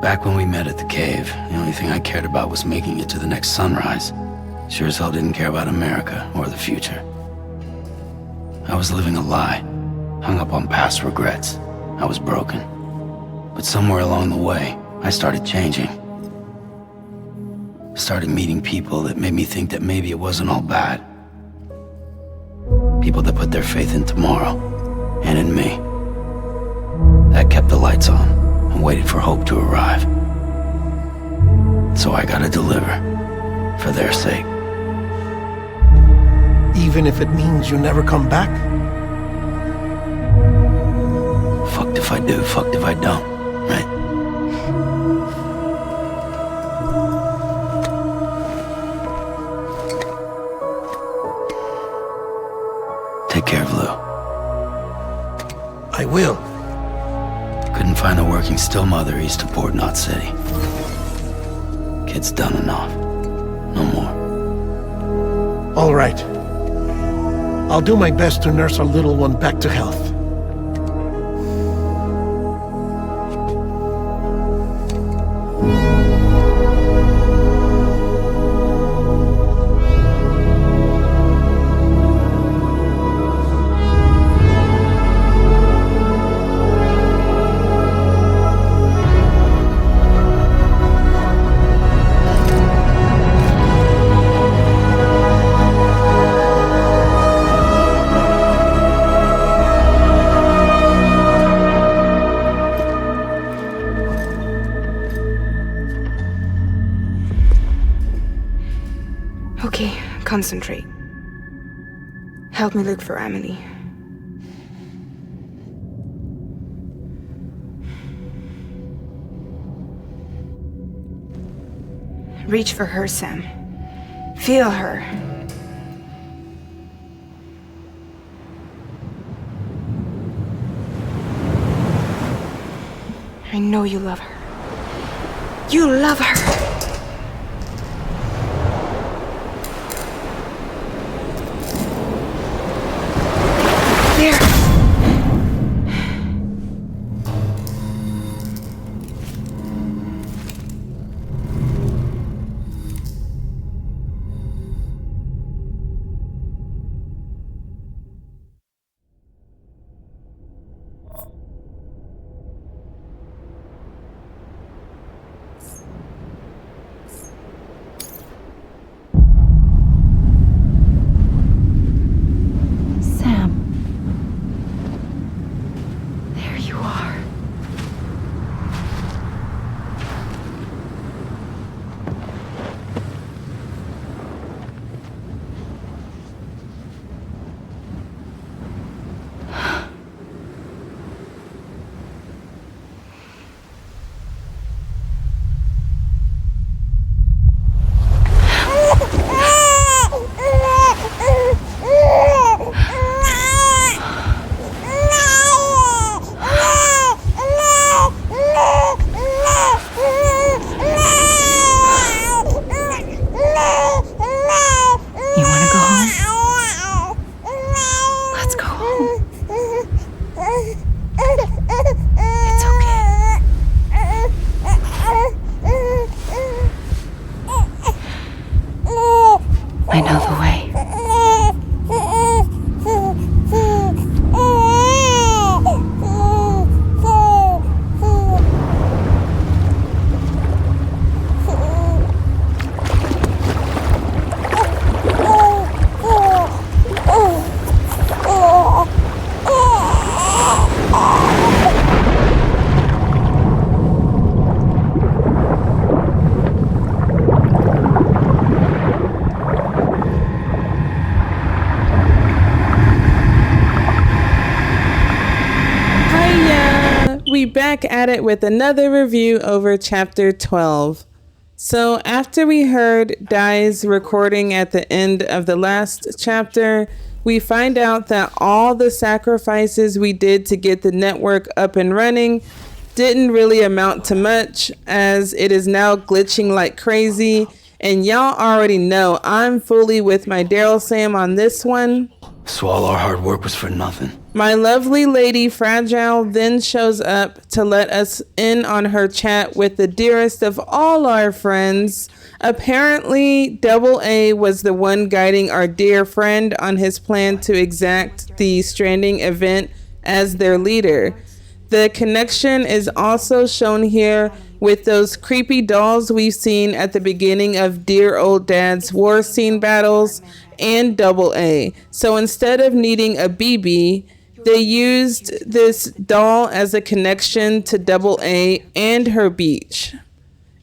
C: Back when we met at the cave, the only thing I cared about was making it to the next sunrise. Sure as hell didn't care about America or the future. I was living a lie, hung up on past regrets. I was broken. But somewhere along the way, I started changing. Started meeting people that made me think that maybe it wasn't all bad. People that put their faith in tomorrow, and in me. That kept the lights on, and waited for hope to arrive. So I gotta deliver, for their sake.
B: Even if it means you never come back?
C: Fucked if I do, fucked if I don't, right? Take care of Lou.
B: I will.
C: Couldn't find a working still mother east of Port Knot City. Kid's done enough. No more.
B: All right. I'll do my best to nurse our little one back to health.
D: Okay, concentrate. Help me look for Emily. Reach for her, Sam. Feel her. I know you love her. You love her! There! I know the way.
J: Back at it with another review over chapter 12. So after we heard Dai's recording at the end of the last chapter, we find out that all the sacrifices we did to get the network up and running didn't really amount to much, as it is now glitching like crazy. And y'all already know I'm fully with my Daryl Sam on this one.
C: So all our hard work was for nothing.
J: My lovely lady Fragile then shows up to let us in on her chat with the dearest of all our friends. Apparently, Double A was the one guiding our dear friend on his plan to exact the Stranding event as their leader. The connection is also shown here with those creepy dolls we've seen at the beginning of Dear Old Dad's war scene battles and Double A. So instead of needing a BB, they used this doll as a connection to Double A and her beach.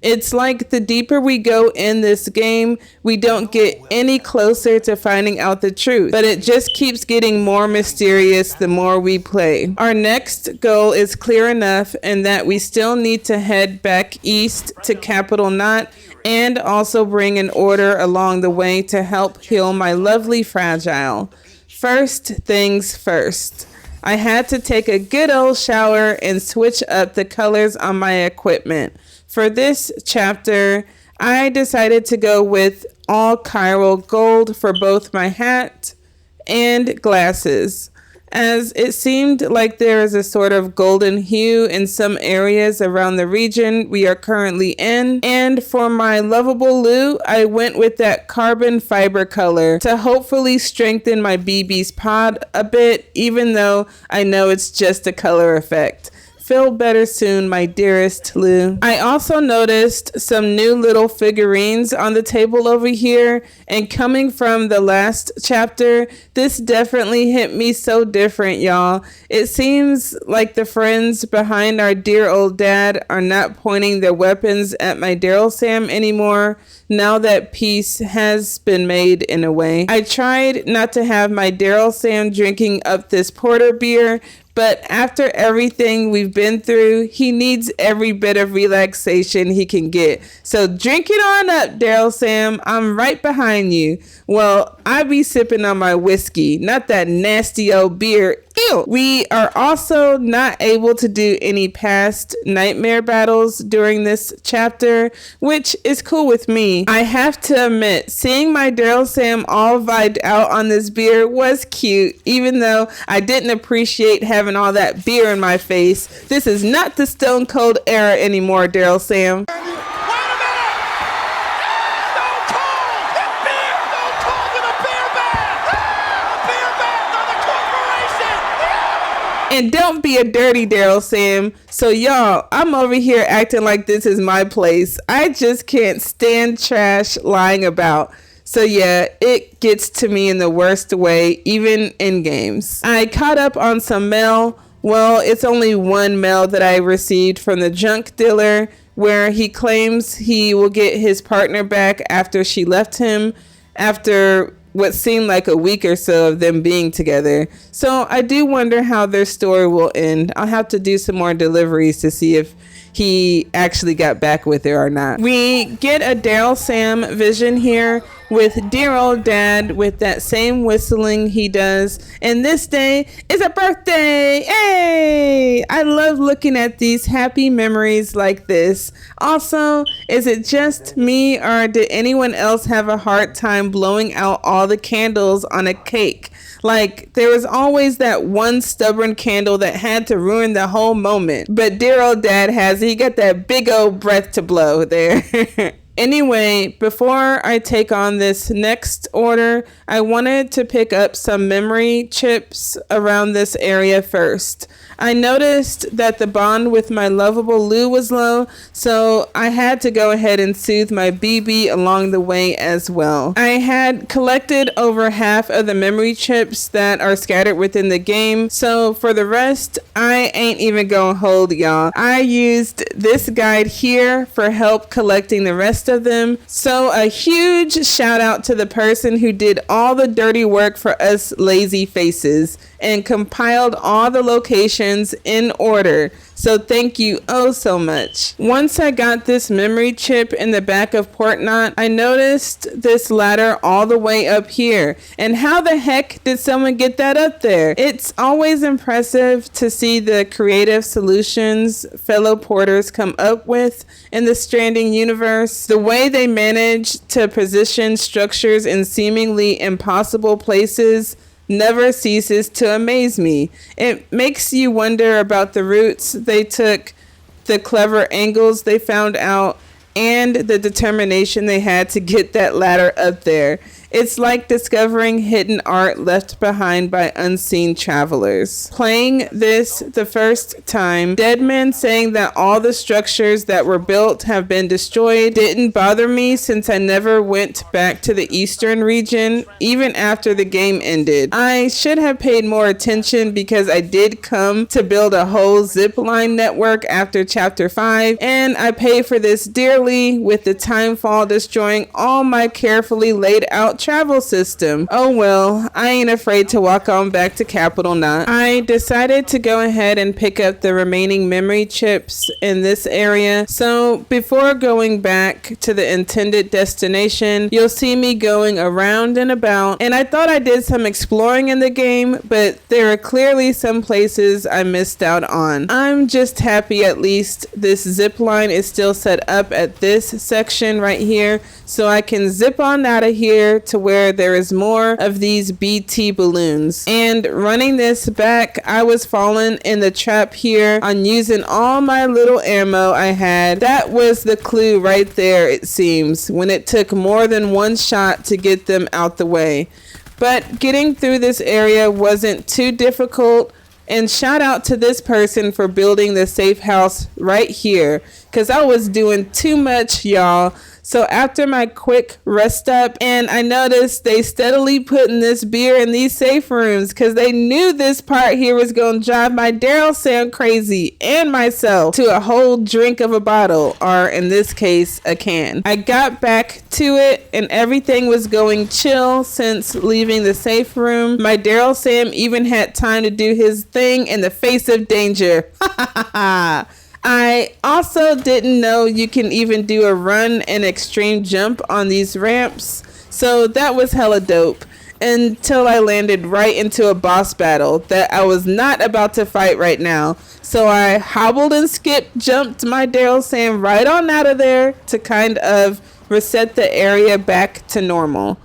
J: It's like the deeper we go in this game, we don't get any closer to finding out the truth, but it just keeps getting more mysterious the more we play. Our next goal is clear enough in that we still need to head back east to Capital Knot and also bring an order along the way to help heal my lovely Fragile. First things first. I had to take a good old shower and switch up the colors on my equipment. For this chapter, I decided to go with all chiral gold for both my hat and glasses, as it seemed like there is a sort of golden hue in some areas around the region we are currently in. And for my lovable Lou, I went with that carbon fiber color to hopefully strengthen my BB's pod a bit, even though I know it's just a color effect. Feel better soon, my dearest Lou. I also noticed some new little figurines on the table over here, and coming from the last chapter, this definitely hit me so different, y'all. It seems like the friends behind our dear old dad are not pointing their weapons at my Daryl Sam anymore, now that peace has been made in a way. I tried not to have my Daryl Sam drinking up this porter beer, but after everything we've been through, he needs every bit of relaxation he can get. So drink it on up, Daryl Sam. I'm right behind you. Well, I be sipping on my whiskey, not that nasty old beer. Ew. We are also not able to do any past nightmare battles during this chapter, which is cool with me. I have to admit, seeing my Daryl Sam all vibed out on this beer was cute, even though I didn't appreciate having all that beer in my face. This is not the Stone Cold era anymore, Daryl Sam. And don't be a dirty Daryl Sam. So y'all, I'm over here acting like this is my place. I just can't stand trash lying about. So yeah, it gets to me in the worst way, even in games. I caught up on some mail. Well, it's only one mail that I received from the junk dealer, where he claims he will get his partner back after she left him, after what seemed like a week or so of them being together. So I do wonder how their story will end. I'll have to do some more deliveries to see if he actually got back with her or not. We get a Daryl Sam vision here with dear old dad with that same whistling he does. And this day is a birthday. Hey! I love looking at these happy memories like this. Also, is it just me or did anyone else have a hard time blowing out all the candles on a cake? Like, there was always that one stubborn candle that had to ruin the whole moment. But dear old dad he got that big old breath to blow there. Anyway, before I take on this next order, I wanted to pick up some memory chips around this area first. I noticed that the bond with my lovable Lou was low, so I had to go ahead and soothe my BB along the way as well. I had collected over half of the memory chips that are scattered within the game, so for the rest, I ain't even gonna hold y'all. I used this guide here for help collecting the rest of them, so a huge shout out to the person who did all the dirty work for us lazy faces and compiled all the locations in order. So thank you oh so much. Once I got this memory chip in the back of Port Knot, I noticed this ladder all the way up here. And how the heck did someone get that up there? It's always impressive to see the creative solutions fellow porters come up with in the Stranding universe. The way they manage to position structures in seemingly impossible places never ceases to amaze me. It makes you wonder about the routes they took, the clever angles they found out, and the determination they had to get that ladder up there. It's like discovering hidden art left behind by unseen travelers. Playing this the first time, Deadman saying that all the structures that were built have been destroyed didn't bother me since I never went back to the eastern region, even after the game ended. I should have paid more attention because I did come to build a whole zipline network after chapter 5, and I paid for this dearly with the timefall destroying all my carefully laid out travel system. Oh well, I ain't afraid to walk on back to Capital Knot. I decided to go ahead and pick up the remaining memory chips in this area, so before going back to the intended destination, you'll see me going around and about, and I thought I did some exploring in the game, but there are clearly some places I missed out on. I'm just happy at least this zip line is still set up at this section right here, so I can zip on out of here to where there is more of these BT balloons. And running this back, I was falling in the trap here on using all my little ammo I had. That was the clue right there, it seems, when it took more than one shot to get them out the way. But getting through this area wasn't too difficult, and shout out to this person for building the safe house right here, because I was doing too much, y'all. So after my quick rest up, and I noticed they steadily putting this beer in these safe rooms because they knew this part here was going to drive my Daryl Sam crazy and myself to a whole drink of a bottle, or in this case, a can. I got back to it and everything was going chill since leaving the safe room. My Daryl Sam even had time to do his thing in the face of danger. Ha ha ha ha. I also didn't know you can even do a run and extreme jump on these ramps, so that was hella dope until I landed right into a boss battle that I was not about to fight right now. So I hobbled and skipped, jumped my Daryl Sam right on out of there to kind of reset the area back to normal.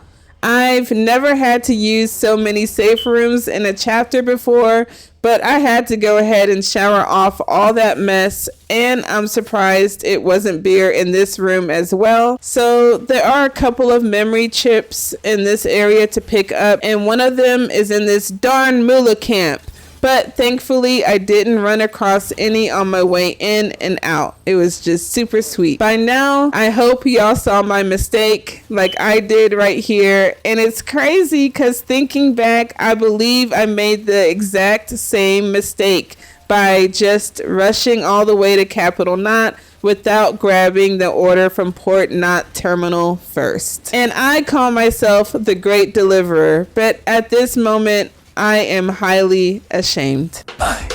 J: I've never had to use so many safe rooms in a chapter before, but I had to go ahead and shower off all that mess, and I'm surprised it wasn't beer in this room as well. So there are a couple of memory chips in this area to pick up, and one of them is in this darn Mula camp. But thankfully, I didn't run across any on my way in and out. It was just super sweet. By now, I hope y'all saw my mistake like I did right here. And it's crazy because thinking back, I believe I made the exact same mistake by just rushing all the way to Capital Knot without grabbing the order from Port Knot Terminal first. And I call myself the Great Deliverer, but at this moment, I am highly ashamed.
C: I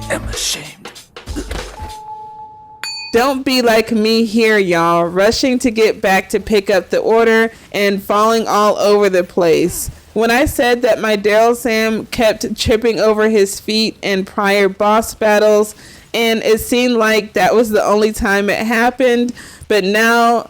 C: am ashamed.
J: Don't be like me here, y'all, rushing to get back to pick up the order and falling all over the place. When I said that my Daryl Sam kept tripping over his feet in prior boss battles, and it seemed like that was the only time it happened, but now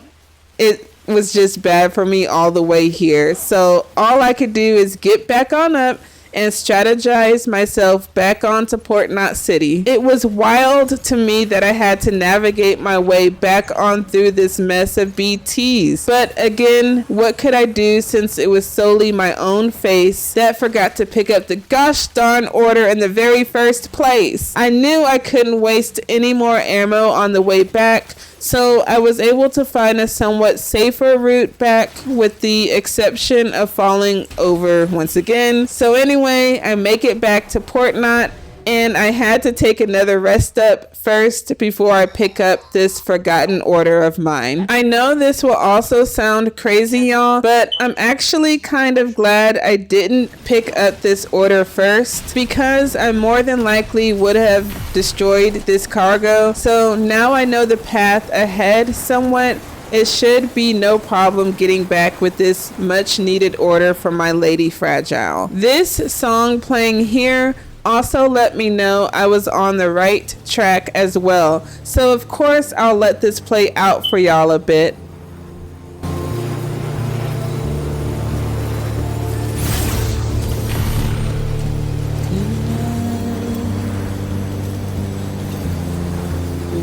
J: it was just bad for me all the way here. So all I could do is get back on up and strategize myself back onto Port Knot City. It was wild to me that I had to navigate my way back on through this mess of BTs. But again, what could I do since it was solely my own face that forgot to pick up the gosh darn order in the very first place? I knew I couldn't waste any more ammo on the way back, so I was able to find a somewhat safer route back with the exception of falling over once again. So anyway, I make it back to Port Knot, and I had to take another rest up first before I pick up this forgotten order of mine. I know this will also sound crazy, y'all, but I'm actually kind of glad I didn't pick up this order first, because I more than likely would have destroyed this cargo. So now I know the path ahead somewhat. It should be no problem getting back with this much needed order from my Lady Fragile. This song playing here also let me know I was on the right track as well. So of course I'll let this play out for y'all a bit.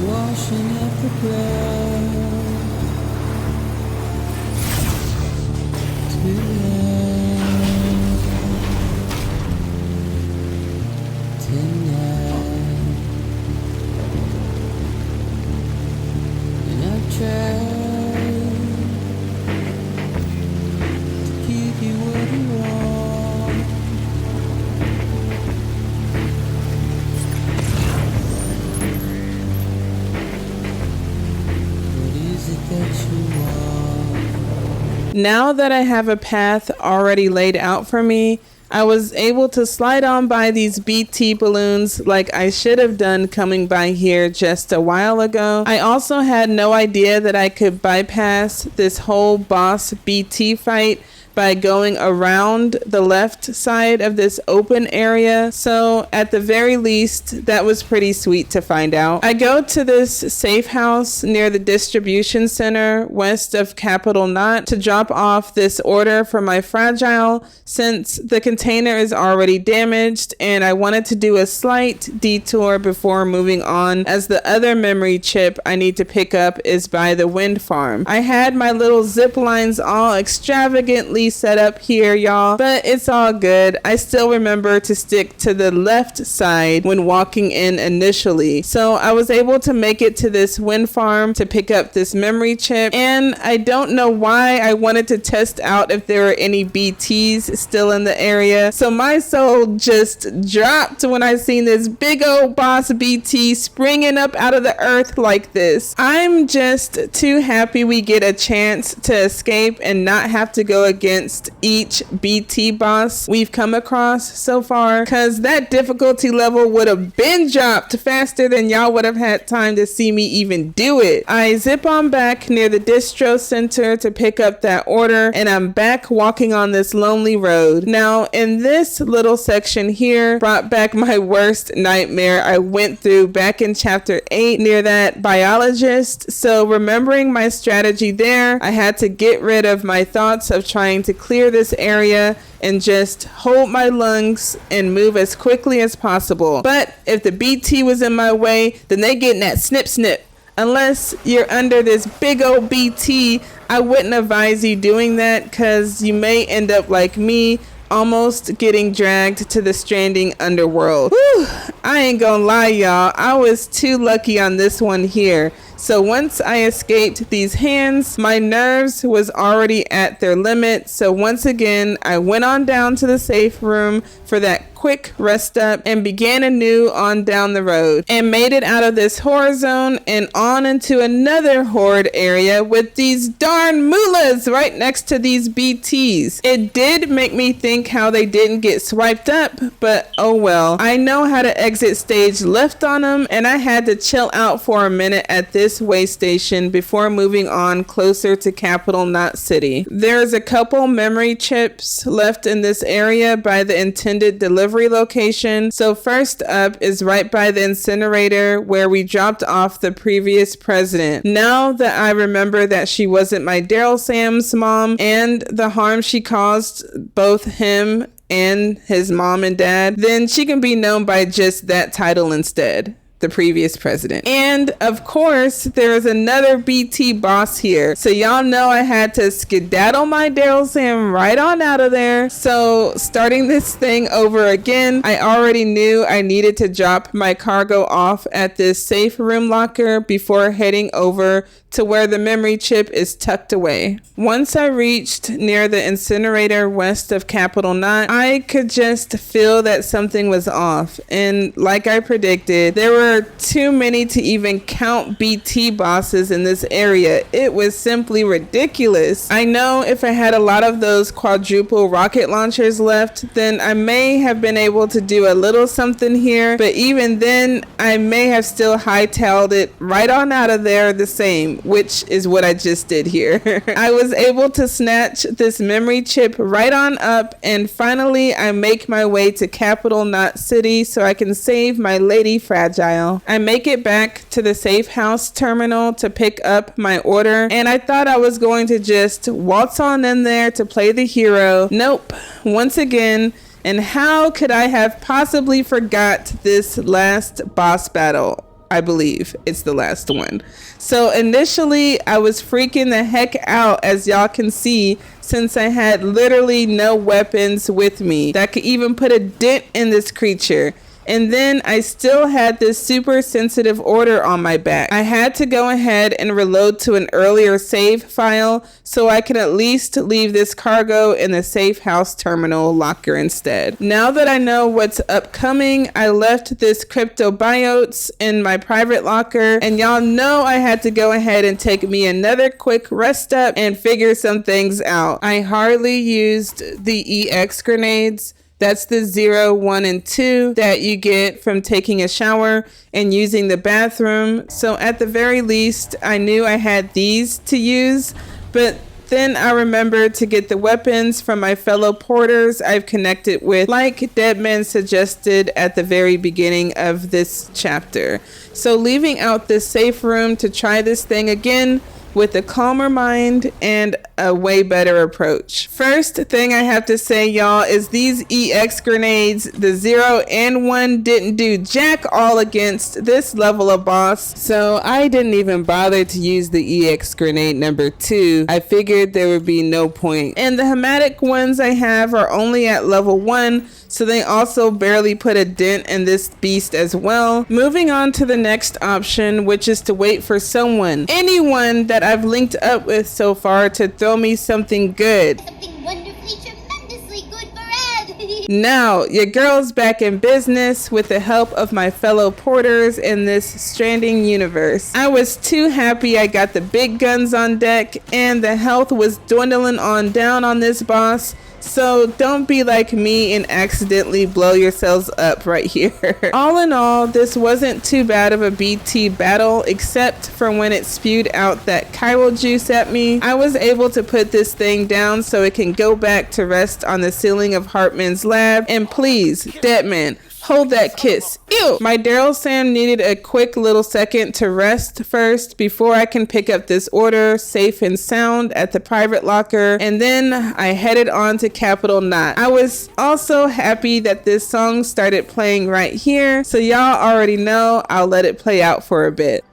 G: Washing up the ground. try to give you what you want. What is it that you want?
J: Now that I have a path already laid out for me, I was able to slide on by these BT balloons like I should have done coming by here just a while ago. I also had no idea that I could bypass this whole boss BT fight by going around the left side of this open area. So at the very least, that was pretty sweet to find out. I go to this safe house near the distribution center west of Capital Knot to drop off this order for my fragile, since the container is already damaged and I wanted to do a slight detour before moving on, as the other memory chip I need to pick up is by the wind farm. I had my little zip lines all extravagantly set up here, y'all, but it's all good. I still remember to stick to the left side when walking in initially. So I was able to make it to this wind farm to pick up this memory chip, and I don't know why I wanted to test out if there were any BTs still in the area. So my soul just dropped when I seen this big old boss BT springing up out of the earth like this. I'm just too happy we get a chance to escape and not have to go against each BT boss we've come across so far, because that difficulty level would have been dropped faster than y'all would have had time to see me even do it. I zip on back near the distro center to pick up that order, and I'm back walking on this lonely road. Now, in this little section here, brought back my worst nightmare I went through back in chapter 8 near that biologist. So remembering my strategy there, I had to get rid of my thoughts of trying to clear this area and just hold my lungs and move as quickly as possible. But if the BT was in my way, then they getting that snip snip. Unless you're under this big old BT, I wouldn't advise you doing that, because you may end up like me, almost getting dragged to the stranding underworld. Whew, I ain't gonna lie, y'all, I was too lucky on this one here. So once I escaped these hands, my nerves was already at their limit. So once again, I went on down to the safe room for that quick rest up and began anew on down the road, and made it out of this horror zone and on into another horde area with these darn mullahs right next to these BTs. It did make me think how they didn't get swiped up, but oh well. I know how to exit stage left on them, and I had to chill out for a minute at this way station before moving on closer to Capital Knot City. There's a couple memory chips left in this area by the intended delivery location. So first up is right by the incinerator where we dropped off the previous president. Now that I remember that she wasn't my Daryl Sam's mom and the harm she caused both him and his mom and dad, then she can be known by just that title instead. The previous president. And of course, there is another BT boss here. So y'all know I had to skedaddle my Daryl Sam right on out of there. So starting this thing over again, I already knew I needed to drop my cargo off at this safe room locker before heading over to where the memory chip is tucked away. Once I reached near the incinerator west of Capital Knot, I could just feel that something was off. And like I predicted, there were too many to even count BT bosses in this area. It was simply ridiculous. I know if I had a lot of those quadruple rocket launchers left, then I may have been able to do a little something here, but even then, I may have still hightailed it right on out of there the same, which is what I just did here. I was able to snatch this memory chip right on up, and finally I make my way to Capital Knot City so I can save my lady fragile. I make it back to the safe house terminal to pick up my order, and I thought I was going to just waltz on in there to play the hero. Nope. Once again, and how could I have possibly forgot this last boss battle? I believe it's the last one. So initially I was freaking the heck out, as y'all can see, since I had literally no weapons with me that could even put a dent in this creature. And then I still had this super sensitive order on my back. I had to go ahead and reload to an earlier save file so I can at least leave this cargo in the safe house terminal locker instead. Now that I know what's upcoming, I left this cryptobiotes in my private locker, and y'all know I had to go ahead and take me another quick rest up and figure some things out. I hardly used the EX grenades. That's the 0, 1, and 2 that you get from taking a shower and using the bathroom. So at the very least, I knew I had these to use, but then I remembered to get the weapons from my fellow porters I've connected with, like Deadman suggested at the very beginning of this chapter. So leaving out this safe room to try this thing again with a calmer mind and a way better approach. First thing I have to say, y'all, is these EX grenades, the 0 and 1, didn't do jack all against this level of boss, so I didn't even bother to use the EX grenade number 2. I figured there would be no point. And the hematic ones I have are only at level 1, so they also barely put a dent in this beast as well. Moving on to the next option, which is to wait for anyone that I've linked up with so far to throw me something good.
K: Something wonderfully, tremendously good for Ed.
J: Now, your girl's back in business with the help of my fellow porters in this Stranding universe. I was too happy I got the big guns on deck, and the health was dwindling on down on this boss. So don't be like me and accidentally blow yourselves up right here. All in all, this wasn't too bad of a BT battle, except for when it spewed out that chiral juice at me. I was able to put this thing down so it can go back to rest on the ceiling of Hartman's lab. And please, Deadman, hold that kiss. Ew! My Daryl Sam needed a quick little second to rest first before I can pick up this order safe and sound at the private locker, and then I headed on to Capital Knot. I was also happy that this song started playing right here, so y'all already know I'll let it play out for a bit.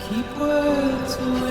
G: Keep words away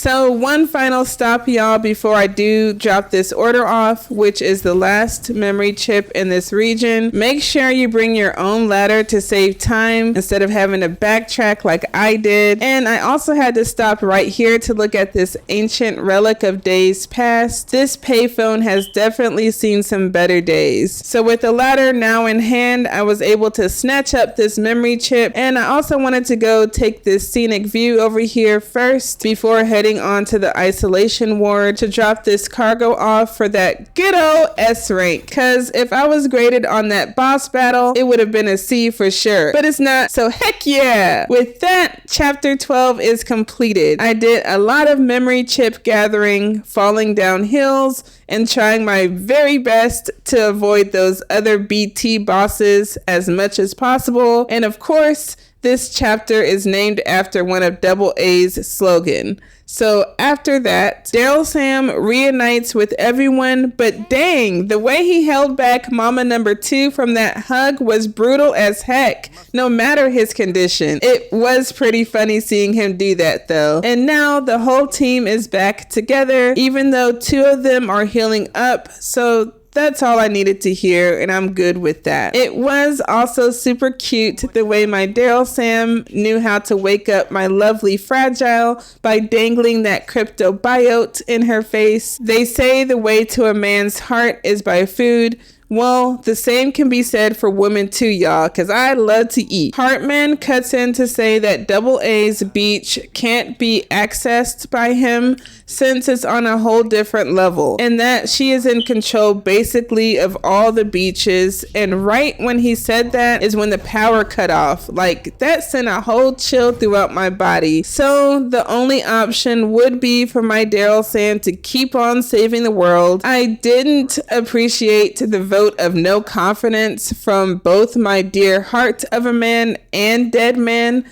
J: So one final stop, y'all, before I do drop this order off, which is the last memory chip in this region. Make sure you bring your own ladder to save time instead of having to backtrack like I did. And I also had to stop right here to look at this ancient relic of days past. This payphone has definitely seen some better days. So with the ladder now in hand, I was able to snatch up this memory chip, and I also wanted to go take this scenic view over here first before heading on to the isolation ward to drop this cargo off for that good old S rank. Cause if I was graded on that boss battle, it would have been a C for sure, but it's not, so heck yeah. With that, chapter 12 is completed. I did a lot of memory chip gathering, falling down hills, and trying my very best to avoid those other BT bosses as much as possible. And of course, this chapter is named after one of Double A's slogan. So after that, Daryl Sam reunites with everyone, but dang, the way he held back Mama number 2 from that hug was brutal as heck, no matter his condition. It was pretty funny seeing him do that though. And now the whole team is back together, even though 2 of them are healing up, so that's all I needed to hear, and I'm good with that. It was also super cute the way my Daryl Sam knew how to wake up my lovely Fragile by dangling that cryptobiote in her face. They say the way to a man's heart is by food. Well, the same can be said for women too, y'all, because I love to eat. Hartman cuts in to say that Double A's beach can't be accessed by him since it's on a whole different level, and that she is in control basically of all the beaches. And right when he said that is when the power cut off. Like, that sent a whole chill throughout my body. So the only option would be for my Daryl Sam to keep on saving the world. I didn't appreciate the vote of no confidence from both my dear heart of a man and dead man.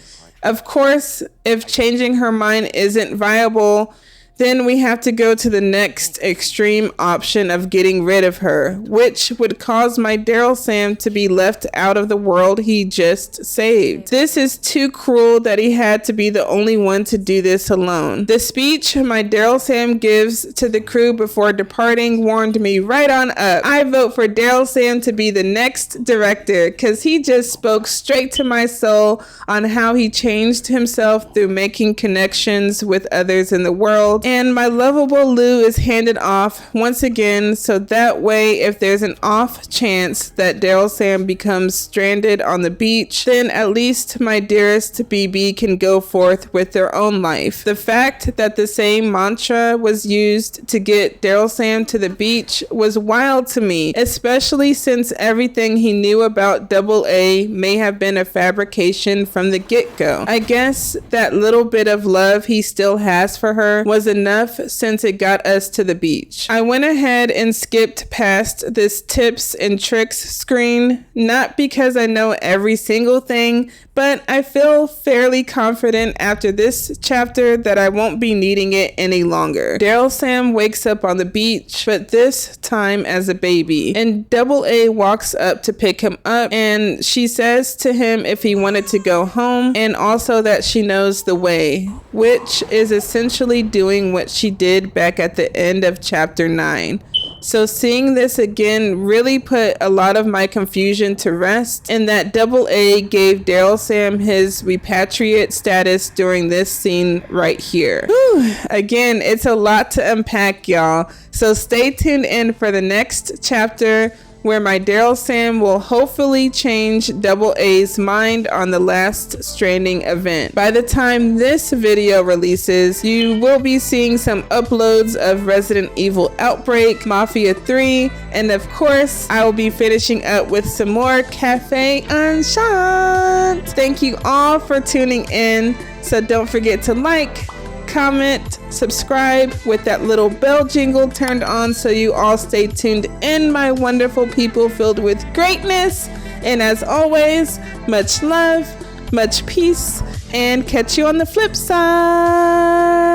J: Of course, if changing her mind isn't viable, then we have to go to the next extreme option of getting rid of her, which would cause my Daryl Sam to be left out of the world he just saved. This is too cruel that he had to be the only one to do this alone. The speech my Daryl Sam gives to the crew before departing warmed me right on up. I vote for Daryl Sam to be the next director because he just spoke straight to my soul on how he changed himself through making connections with others in the world. And my lovable Lou is handed off once again, so that way if there's an off chance that Daryl Sam becomes stranded on the beach, then at least my dearest BB can go forth with their own life. The fact that the same mantra was used to get Daryl Sam to the beach was wild to me, especially since everything he knew about Double A may have been a fabrication from the get-go. I guess that little bit of love he still has for her was enough since it got us to the beach. I went ahead and skipped past this tips and tricks screen, not because I know every single thing, but I feel fairly confident after this chapter that I won't be needing it any longer. Daryl Sam wakes up on the beach, but this time as a baby, and Double A walks up to pick him up, and she says to him if he wanted to go home, and also that she knows the way, which is essentially doing what she did back at the end of chapter 9. So seeing this again really put a lot of my confusion to rest, and that Double A gave Daryl Sam his repatriate status during this scene right here. Whew. Again, it's a lot to unpack, y'all. So stay tuned in for the next chapter, where my Daryl Sam will hopefully change Double A's mind on the last stranding event. By the time this video releases, you will be seeing some uploads of Resident Evil Outbreak, Mafia 3, and of course, I will be finishing up with some more Cafe Enchant. Thank you all for tuning in, so don't forget to like, comment, subscribe with that little bell jingle turned on so you all stay tuned in, my wonderful people filled with greatness. And as always, much love, much peace, and catch you on the flip side.